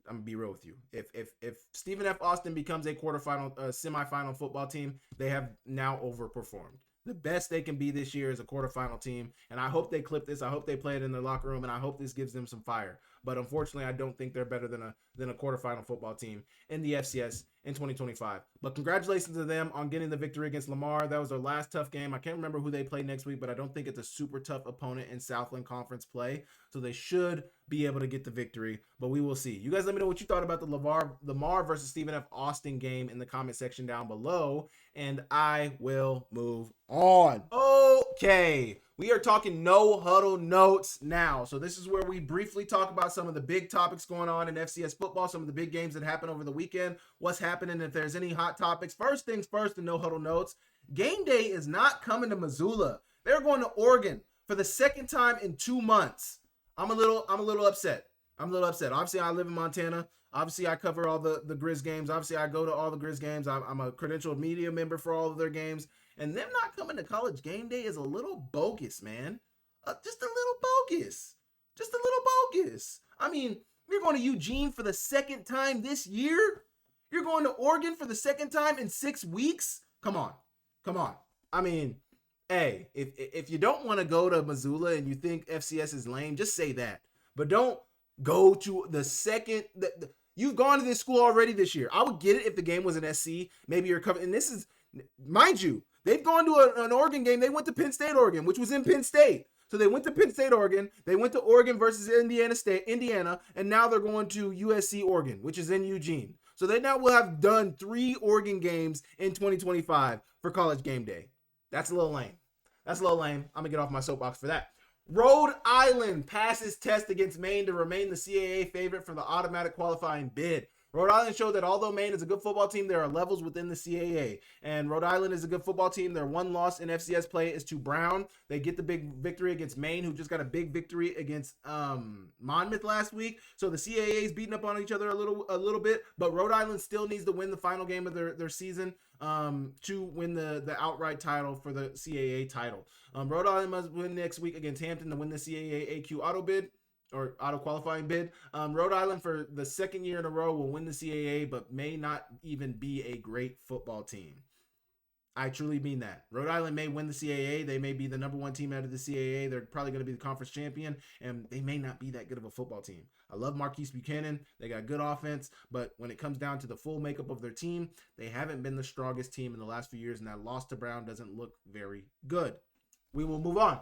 I'm gonna be real with you. If Stephen F. Austin becomes a semifinal football team, they have now overperformed. The best they can be this year is a quarterfinal team, and I hope they clip this. I hope they play it in their locker room, and I hope this gives them some fire. But unfortunately, I don't think they're better than a quarterfinal football team in the FCS in 2025. But congratulations to them on getting the victory against Lamar. That was their last tough game. I can't remember who they played next week, but I don't think it's a super tough opponent in Southland Conference play. So they should be able to get the victory, but we will see. You guys let me know what you thought about the Lamar versus Stephen F. Austin game in the comment section down below, and I will move on. Okay. We are talking no huddle notes now. So this is where we briefly talk about some of the big topics going on in FCS football, some of the big games that happen over the weekend, what's happening, if there's any hot topics. First things first, the no huddle notes. Game day is not coming to Missoula. They're going to Oregon for the second time in 2 months. I'm a little upset. Obviously, I live in Montana. Obviously, I cover all the Grizz games. Obviously, I go to all the Grizz games. I'm a credentialed media member for all of their games. And them not coming to College game day is a little bogus, man. Just a little bogus. I mean, you're going to Eugene for the second time this year? You're going to Oregon for the second time in 6 weeks? Come on. I mean, hey, if you don't want to go to Missoula and you think FCS is lame, just say that. But don't go to the second. You've gone to this school already this year. I would get it if the game was an SC. Maybe you're covering. And this is, mind you, they've gone to an Oregon game. They went to Penn State, Oregon, which was in Penn State. So they went to Penn State, Oregon. They went to Oregon versus Indiana, and now they're going to USC, Oregon, which is in Eugene. So they now will have done 3 Oregon games in 2025 for College game day. That's a little lame. I'm going to get off my soapbox for that. Rhode Island passes test against Maine to remain the CAA favorite for the automatic qualifying bid. Rhode Island showed that although Maine is a good football team, there are levels within the CAA. And Rhode Island is a good football team. Their one loss in FCS play is to Brown. They get the big victory against Maine, who just got a big victory against Monmouth last week. So the CAA is beating up on each other a little bit. But Rhode Island still needs to win the final game of their season to win the outright title for the CAA title. Rhode Island must win next week against Hampton to win the CAA AQ auto bid. Or auto qualifying bid. Rhode Island for the second year in a row will win the CAA, but may not even be a great football team. I truly mean that. Rhode Island may win the CAA. They may be the number 1 team out of the CAA. They're probably going to be the conference champion, and they may not be that good of a football team. I love Marquise Buchanan. They got good offense, but when it comes down to the full makeup of their team, they haven't been the strongest team in the last few years, and that loss to Brown doesn't look very good. We will move on.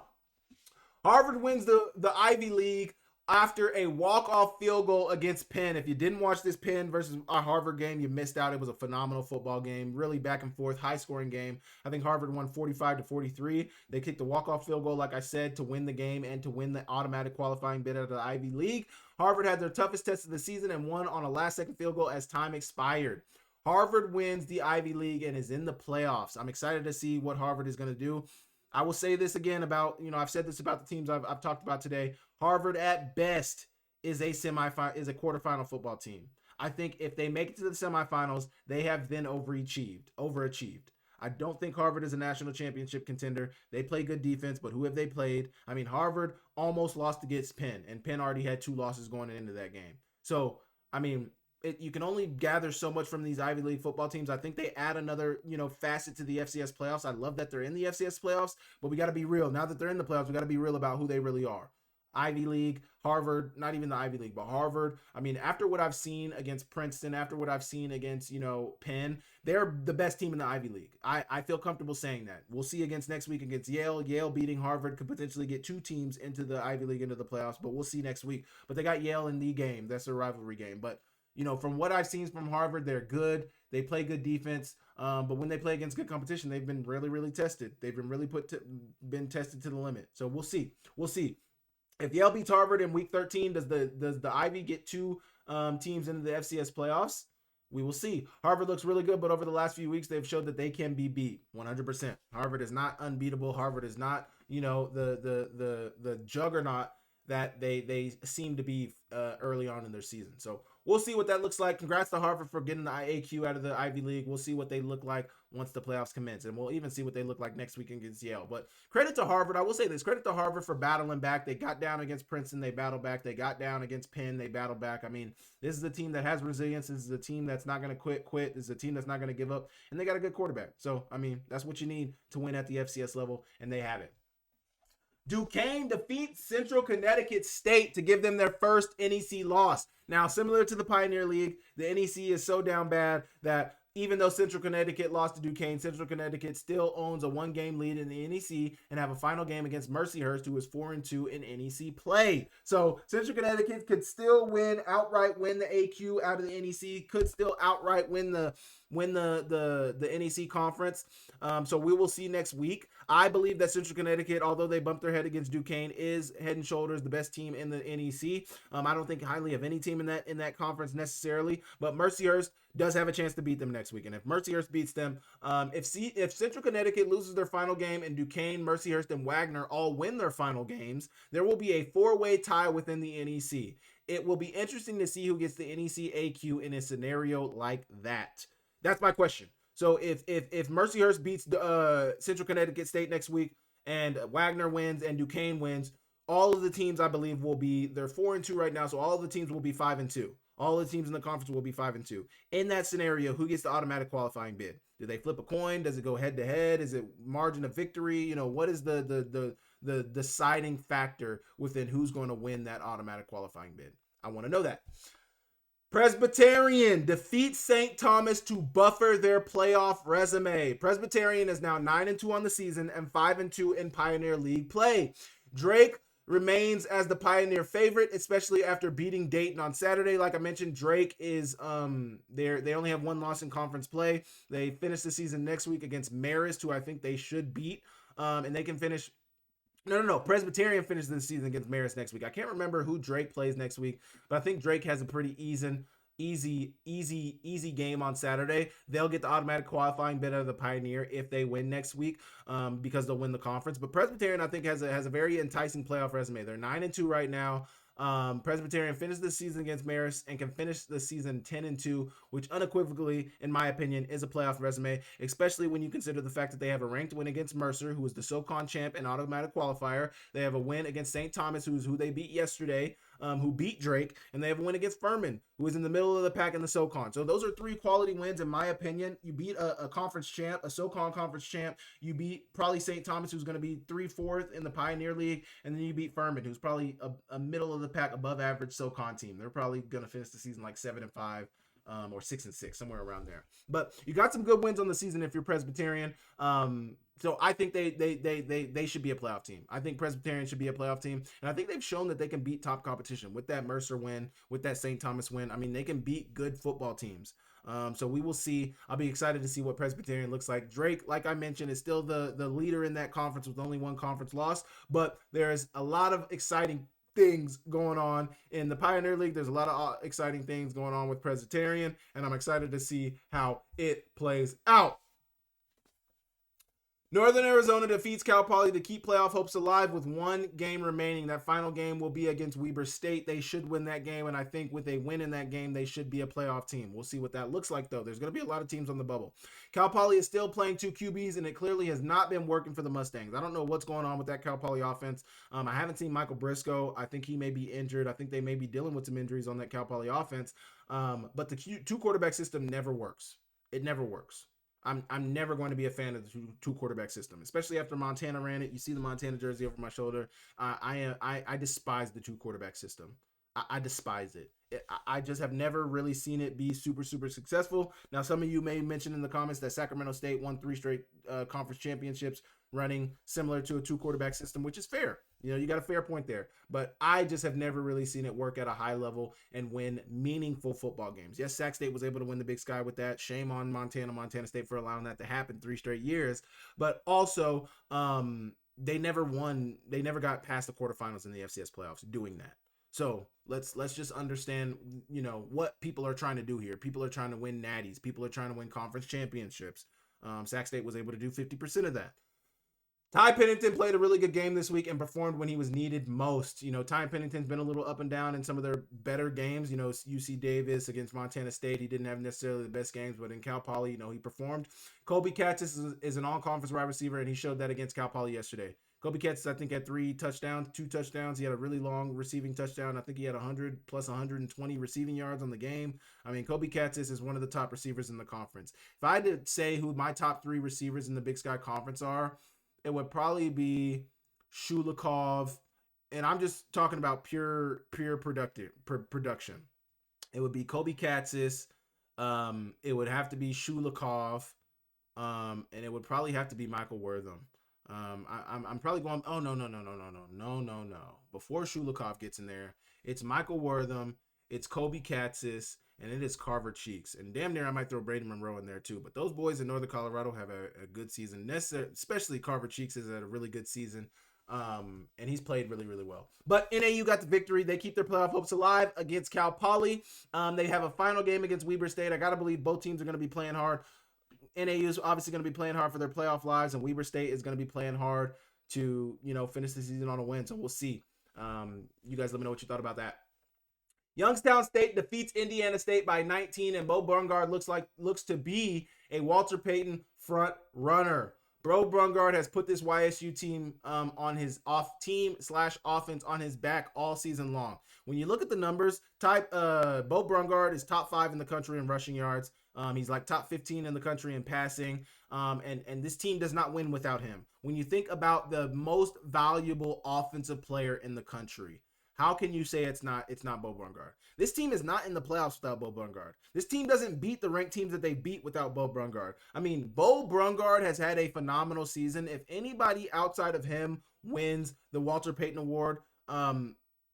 Harvard wins the Ivy League after a walk-off field goal against Penn. If you didn't watch this Penn versus a Harvard game, you missed out. It was a phenomenal football game, really back and forth, high-scoring game. I think Harvard won 45-43. They kicked a walk-off field goal, like I said, to win the game and to win the automatic qualifying bid out of the Ivy League. Harvard had their toughest test of the season and won on a last-second field goal as time expired. Harvard wins the Ivy League and is in the playoffs. I'm excited to see what Harvard is going to do. I will say this again about, I've said this about the teams I've talked about today. Harvard at best is a quarterfinal football team. I think if they make it to the semifinals, they have then overachieved. I don't think Harvard is a national championship contender. They play good defense, but who have they played? I mean, Harvard almost lost against Penn, and Penn already had 2 losses going into that game. So, I mean, you can only gather so much from these Ivy League football teams. I think they add another, facet to the FCS playoffs. I love that they're in the FCS playoffs, but we got to be real. Now that they're in the playoffs, we got to be real about who they really are. Ivy League, Harvard, not even the Ivy League, but Harvard. I mean, after what I've seen against Princeton, after what I've seen against, Penn, they're the best team in the Ivy League. I feel comfortable saying that. We'll see against next week against Yale. Yale beating Harvard could potentially get 2 teams into the Ivy League, into the playoffs, but we'll see next week. But they got Yale in the game. That's a rivalry game. But from what I've seen from Harvard, they're good. They play good defense. But when they play against good competition, they've been really, really tested. They've been really been tested to the limit. So we'll see. If Yale beats Harvard in week 13, does the Ivy get 2 teams into the FCS playoffs? We will see. Harvard looks really good, but over the last few weeks, they've showed that they can be beat 100%. Harvard is not unbeatable. Harvard is not, the juggernaut that they seem to be early on in their season. So we'll see what that looks like. Congrats to Harvard for getting the IAQ out of the Ivy League. We'll see what they look like once the playoffs commence, and we'll even see what they look like next week against Yale. But credit to Harvard. I will say this. Credit to Harvard for battling back. They got down against Princeton. They battled back. They got down against Penn. They battled back. I mean, this is a team that has resilience. This is a team that's not going to quit. This is a team that's not going to give up, and they got a good quarterback. So, I mean, that's what you need to win at the FCS level, and they have it. Duquesne defeats Central Connecticut State to give them their first NEC loss. Now, similar to the Pioneer League, the NEC is so down bad that even though Central Connecticut lost to Duquesne, Central Connecticut still owns a 1-game lead in the NEC and have a final game against Mercyhurst, who is 4-2 in NEC play. So Central Connecticut could still outright win the AQ out of the NEC, could still outright win the NEC conference. So we will see next week. I believe that Central Connecticut, although they bumped their head against Duquesne, is head and shoulders the best team in the NEC. I don't think highly of any team in that conference necessarily, but Mercyhurst does have a chance to beat them next week. And if Mercyhurst beats them, if Central Connecticut loses their final game and Duquesne, Mercyhurst, and Wagner all win their final games, there will be a 4-way tie within the NEC. It will be interesting to see who gets the NEC AQ in a scenario like that. That's my question. So if Mercyhurst beats Central Connecticut State next week and Wagner wins and Duquesne wins, all of the teams I believe they're 4-2 right now, so all of the teams will be 5-2. All the teams in the conference will be 5-2. In that scenario, who gets the automatic qualifying bid? Do they flip a coin? Does it go head to head? Is it margin of victory? What is the deciding factor within who's going to win that automatic qualifying bid? I want to know that. Presbyterian defeats St. Thomas to buffer their playoff resume. Presbyterian is now 9-2 on the season and 5-2 in Pioneer League play. Drake remains as the Pioneer favorite, especially after beating Dayton on Saturday. Like I mentioned, Drake is they only have 1 loss in conference play. They finish the season next week against Marist, who I think they should beat, and they can finish. No. Presbyterian finishes the season against Marist next week. I can't remember who Drake plays next week, but I think Drake has a pretty easy game on Saturday. They'll get the automatic qualifying bid out of the Pioneer if they win next week, because they'll win the conference. But Presbyterian, I think, has a very enticing playoff resume. They're 9-2 right now. Presbyterian finished the season against Marist and can finish the season 10-2, which unequivocally, in my opinion, is a playoff resume, especially when you consider the fact that they have a ranked win against Mercer, who is the SoCon champ and automatic qualifier. They have a win against St. Thomas, who they beat yesterday, who beat Drake, and they have a win against Furman, who is in the middle of the pack in the SoCon. So those are 3 quality wins, in my opinion. You beat a conference champ, a SoCon conference champ. You beat probably St. Thomas, who's going to be 3-4th in the Pioneer League, and then you beat Furman, who's probably a middle of the pack, above average SoCon team. They're probably going to finish the season like 7-5. or 6-6, somewhere around there. But you got some good wins on the season if you're Presbyterian. So I think they should be a playoff team. I think Presbyterian should be a playoff team, and I think they've shown that they can beat top competition with that Mercer win, with that St. Thomas win. I mean, they can beat good football teams. So we will see. I'll be excited to see what Presbyterian looks like. Drake, like I mentioned, is still the leader in that conference with only one conference loss, but there's a lot of exciting things going on in the Pioneer League. There's a lot of exciting things going on with Presbyterian, and I'm excited to see how it plays out. Northern Arizona defeats Cal Poly to keep playoff hopes alive with one game remaining. That final game will be against Weber State. They should win that game, and I think with a win in that game, they should be a playoff team. We'll see what that looks like, though. There's going to be a lot of teams on the bubble. Cal Poly is still playing 2 QBs, and it clearly has not been working for the Mustangs. I don't know what's going on with that Cal Poly offense. I haven't seen Michael Briscoe. I think he may be injured. I think they may be dealing with some injuries on that Cal Poly offense. But the 2-quarterback system never works. It never works. I'm never going to be a fan of the two quarterback system, especially after Montana ran it. You see the Montana jersey over my shoulder. I despise the 2-quarterback system. I despise it. I just have never really seen it be super successful. Now, some of you may mention in the comments that Sacramento State won 3 straight conference championships running similar to a 2-quarterback system, which is fair. You know, you got a fair point there. But I just have never really seen it work at a high level and win meaningful football games. Yes, Sac State was able to win the Big Sky with that. Shame on Montana State for allowing that to happen 3 straight years. But also, they never won. They never got past the quarterfinals in the FCS playoffs doing that. So let's just understand, you know, what people are trying to do here. People are trying to win natties. People are trying to win conference championships. Sac State was able to do 50% of that. Ty Pennington played a really good game this week and performed when he was needed most. You know, Ty Pennington's been a little up and down in some of their better games. You know, UC Davis against Montana State, he didn't have necessarily the best games, but in Cal Poly, you know, he performed. Kobe Katsis is an all-conference wide receiver, and he showed that against Cal Poly yesterday. Kobe Katsis, I think, had 2 touchdowns. He had a really long receiving touchdown. I think he had 100 plus 120 receiving yards on the game. I mean, Kobe Katsis is one of the top receivers in the conference. If I had to say who my top 3 receivers in the Big Sky Conference are, it would probably be Shulikov, and I'm just talking about pure production. It would be Kobe Katsis. It would have to be Shulikov, and it would probably have to be Michael Wortham. I'm probably going. Oh no. Before Shulikov gets in there, it's Michael Wortham, it's Kobe Katsis, and it is Carver Cheeks. And damn near I might throw Brady Monroe in there too. But those boys in Northern Colorado have a good season. Especially Carver Cheeks has had a really good season. And he's played really well. But NAU got the victory. They keep their playoff hopes alive against Cal Poly. They have a final game against Weber State. I got to believe both teams are going to be playing hard. NAU is obviously going to be playing hard for their playoff lives, and Weber State is going to be playing hard to, you know, finish the season on a win. So we'll see. You guys let me know what you thought about that. Youngstown State defeats Indiana State by 19, and Bo Brungard looks to be a Walter Payton front runner. Bo Brungard has put this YSU team on his offense on his back all season long. When you look at the numbers, Bo Brungard is top 5 in the country in rushing yards. He's like top 15 in the country in passing. And this team does not win without him. When you think about the most valuable offensive player in the country, how can you say it's not Bo Brungard? This team is not in the playoffs without Bo Brungard. This team doesn't beat the ranked teams that they beat without Bo Brungard. I mean, Bo Brungard has had a phenomenal season. If anybody outside of him wins the Walter Payton Award,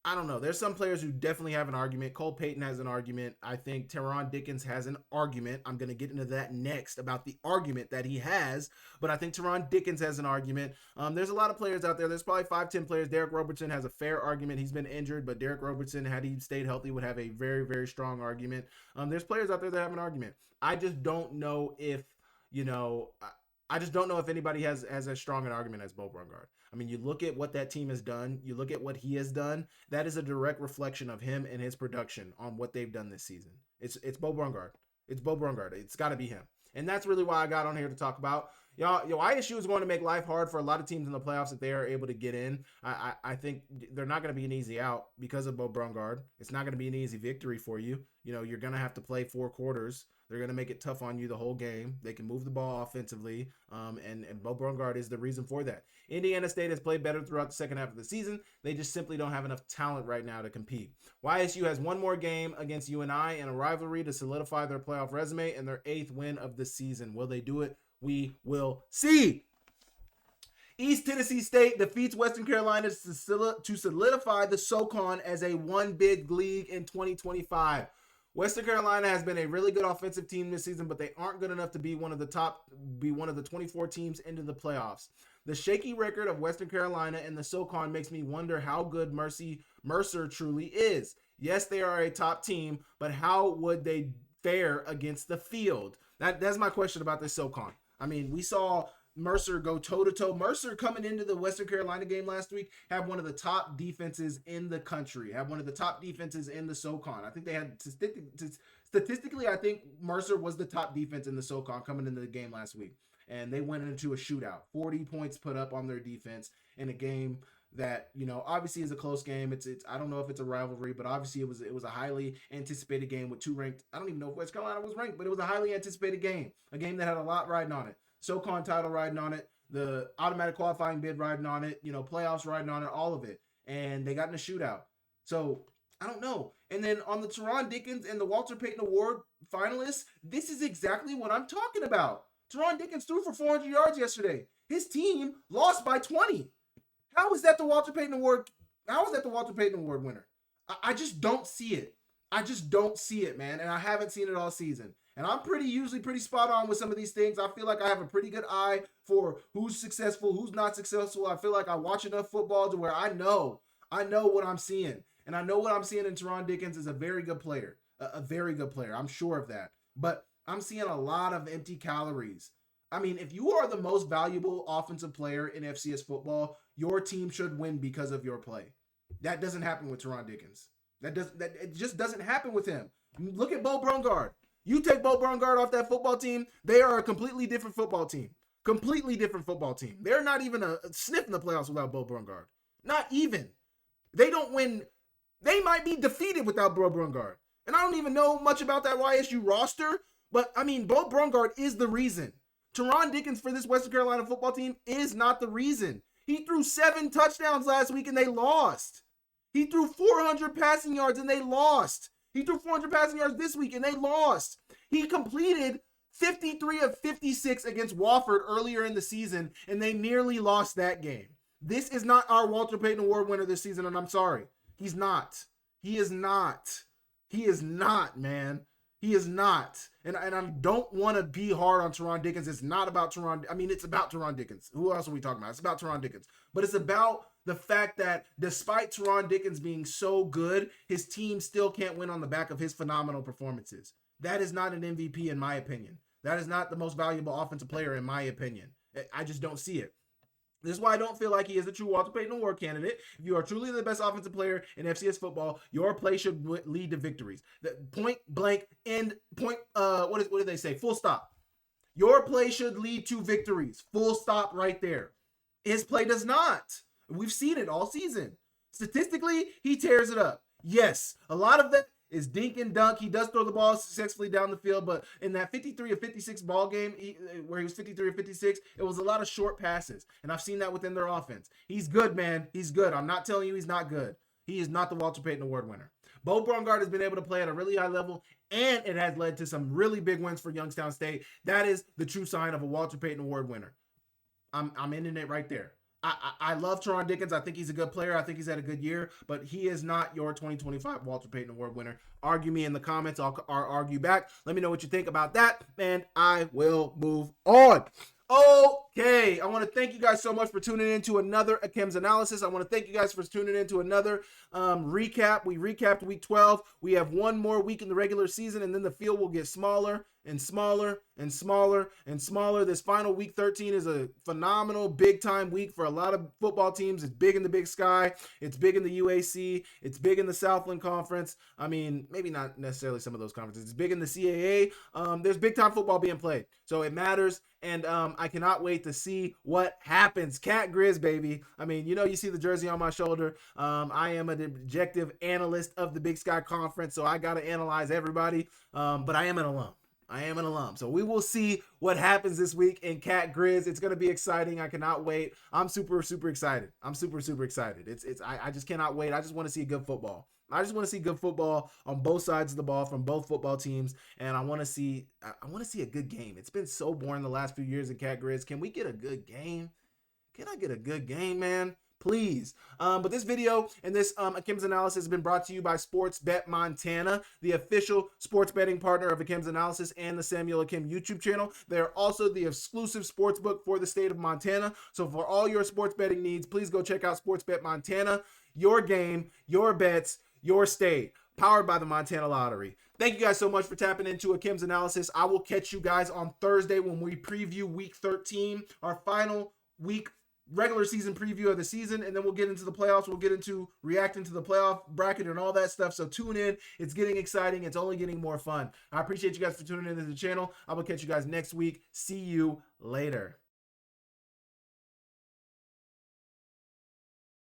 I don't know. There's some players who definitely have an argument. Cole Payton has an argument. I think Teron Dickens has an argument. I'm going to get into that next about the argument that he has. But I think Teron Dickens has an argument. There's a lot of players out there. There's probably 5-10 players. Derek Robertson has a fair argument. He's been injured, but Derek Robertson, had he stayed healthy, would have a very, very strong argument. There's players out there that have an argument. I just don't know if, I just don't know if anybody has as strong an argument as Bo Brungard. I mean, you look at what that team has done. You look at what he has done. That is a direct reflection of him and his production on what they've done this season. It's Bo Brungard. It's Bo Brungard. It's got to be him. And that's really why I got on here to talk about. ISU is going to make life hard for a lot of teams in the playoffs if they are able to get in. I think they're not going to be an easy out because of Bo Brungard. It's not going to be an easy victory for you. You're going to have to play 4 quarters. They're going to make it tough on you the whole game. They can move the ball offensively, and Bo Brungard is the reason for that. Indiana State has played better throughout the second half of the season. They just simply don't have enough talent right now to compete. YSU has one more game against UNI in a rivalry to solidify their playoff resume and their 8th win of the season. Will they do it? We will see. East Tennessee State defeats Western Carolina to solidify the SoCon as a one bid league in 2025. Western Carolina has been a really good offensive team this season, but they aren't good enough to be one of the 24 teams into the playoffs. The shaky record of Western Carolina and the SoCon makes me wonder how good Mercer truly is. Yes, they are a top team, but how would they fare against the field? That's my question about this SoCon. I mean, we saw Mercer go toe-to-toe. Mercer, coming into the Western Carolina game last week, had one of the top defenses in the country, had one of the top defenses in the SoCon. I think they had, statistically, I think Mercer was the top defense in the SoCon coming into the game last week. And they went into a shootout. 40 points put up on their defense in a game that, you know, obviously is a close game. It's I don't know if it's a rivalry, but obviously it was a highly anticipated game with two ranked. I don't even know if West Carolina was ranked, but it was a highly anticipated game. A game that had a lot riding on it. SoCon title riding on it, the automatic qualifying bid riding on it, you know, playoffs riding on it, all of it. And they got in a shootout. So, I don't know. And then on the Teron Dickens and the Walter Payton Award finalists, this is exactly what I'm talking about. Teron Dickens threw for 400 yards yesterday. His team lost by 20. How is that the Walter Payton Award? How is that the Walter Payton Award winner? I just don't see it. I just don't see it, man. And I haven't seen it all season. And I'm usually pretty spot on with some of these things. I feel like I have a pretty good eye for who's successful, who's not successful. I feel like I watch enough football to where I know what I'm seeing. And I know what I'm seeing in Teron Dickens is a very good player, a very good player. I'm sure of that. But I'm seeing a lot of empty calories. I mean, if you are the most valuable offensive player in FCS football, your team should win because of your play. That doesn't happen with Teron Dickens. It just doesn't happen with him. Look at Bo Brungard. You take Bo Brungard off that football team, they are a completely different football team. Completely different football team. They're not even a sniff in the playoffs without Bo Brungard. Not even. They don't win. They might be defeated without Bo Brungard. And I don't even know much about that YSU roster, but I mean, Bo Brungard is the reason. Teron Dickens for this Western Carolina football team is not the reason. He threw 7 touchdowns last week and they lost. He threw 400 passing yards and they lost. He threw 400 passing yards this week and they lost. He completed 53 of 56 against Wofford earlier in the season and they nearly lost that game. This is not our Walter Payton Award winner this season, and I'm sorry. He's not. He is not. He is not, man. He is not. And I don't want to be hard on Teron Dickens. It's not about Teron. I mean, it's about Teron Dickens. Who else are we talking about? It's about Teron Dickens. But it's about the fact that despite Teron Dickens being so good, his team still can't win on the back of his phenomenal performances. That is not an MVP in my opinion. That is not the most valuable offensive player in my opinion. I just don't see it. This is why I don't feel like he is a true Walter Payton Award candidate. If you are truly the best offensive player in FCS football, your play should lead to victories. The point blank end point. What did they say? Full stop. Your play should lead to victories. Full stop right there. His play does not. We've seen it all season. Statistically, he tears it up. Yes, a lot of that is dink and dunk. He does throw the ball successfully down the field, but in that 53 of 56 ball game where he was 53 of 56, it was a lot of short passes, and I've seen that within their offense. He's good, man. He's good. I'm not telling you he's not good. He is not the Walter Payton Award winner. Bo Brungard has been able to play at a really high level, and it has led to some really big wins for Youngstown State. That is the true sign of a Walter Payton Award winner. I'm ending it right there. I love Teron Dickens. I think he's a good player. I think he's had a good year, but he is not your 2025 Walter Payton Award winner. Argue me in the comments. I'll argue back. Let me know what you think about that, and I will move on. Okay, I want to thank you guys so much for tuning in to another Akem's Analysis. I want to thank you guys for tuning in to another recap. We recapped week 12. We have one more week in the regular season, and then the field will get smaller and smaller and smaller and smaller. This final week 13 is a phenomenal big time week for a lot of football teams. It's big in the Big Sky. It's big in the UAC. It's big in the Southland Conference. I mean, maybe not necessarily some of those conferences. It's big in the CAA. There's big time football being played, so it matters. And I cannot wait to see what happens. Cat Grizz, baby. I mean, you know, you see the jersey on my shoulder. I am an objective analyst of the Big Sky Conference, so I got to analyze everybody. But I am an alum. I am an alum. So we will see what happens this week in Cat Grizz. It's going to be exciting. I cannot wait. I'm super excited. I'm super excited. I just cannot wait. I just want to see good football. I just want to see good football on both sides of the ball from both football teams, and I want to see a good game. It's been so boring the last few years in Cat Grizz. Can we get a good game? Can I get a good game, man? Please. But this video and this Akem's analysis has been brought to you by Sportsbet Montana, the official sports betting partner of Akem's analysis and the Samuel Akem YouTube channel. They're also the exclusive sports book for the state of Montana. So for all your sports betting needs, please go check out Sportsbet Montana. Your game, your bets, your state. Powered by the Montana Lottery. Thank you guys so much for tapping into Akem's analysis. I will catch you guys on Thursday when we preview week 13, our final week regular season preview of the season, and then we'll get into the playoffs. We'll get into reacting to the playoff bracket and all that stuff. So tune in. It's getting exciting. It's only getting more fun. I appreciate you guys for tuning into the channel. I will catch you guys next week. See you later.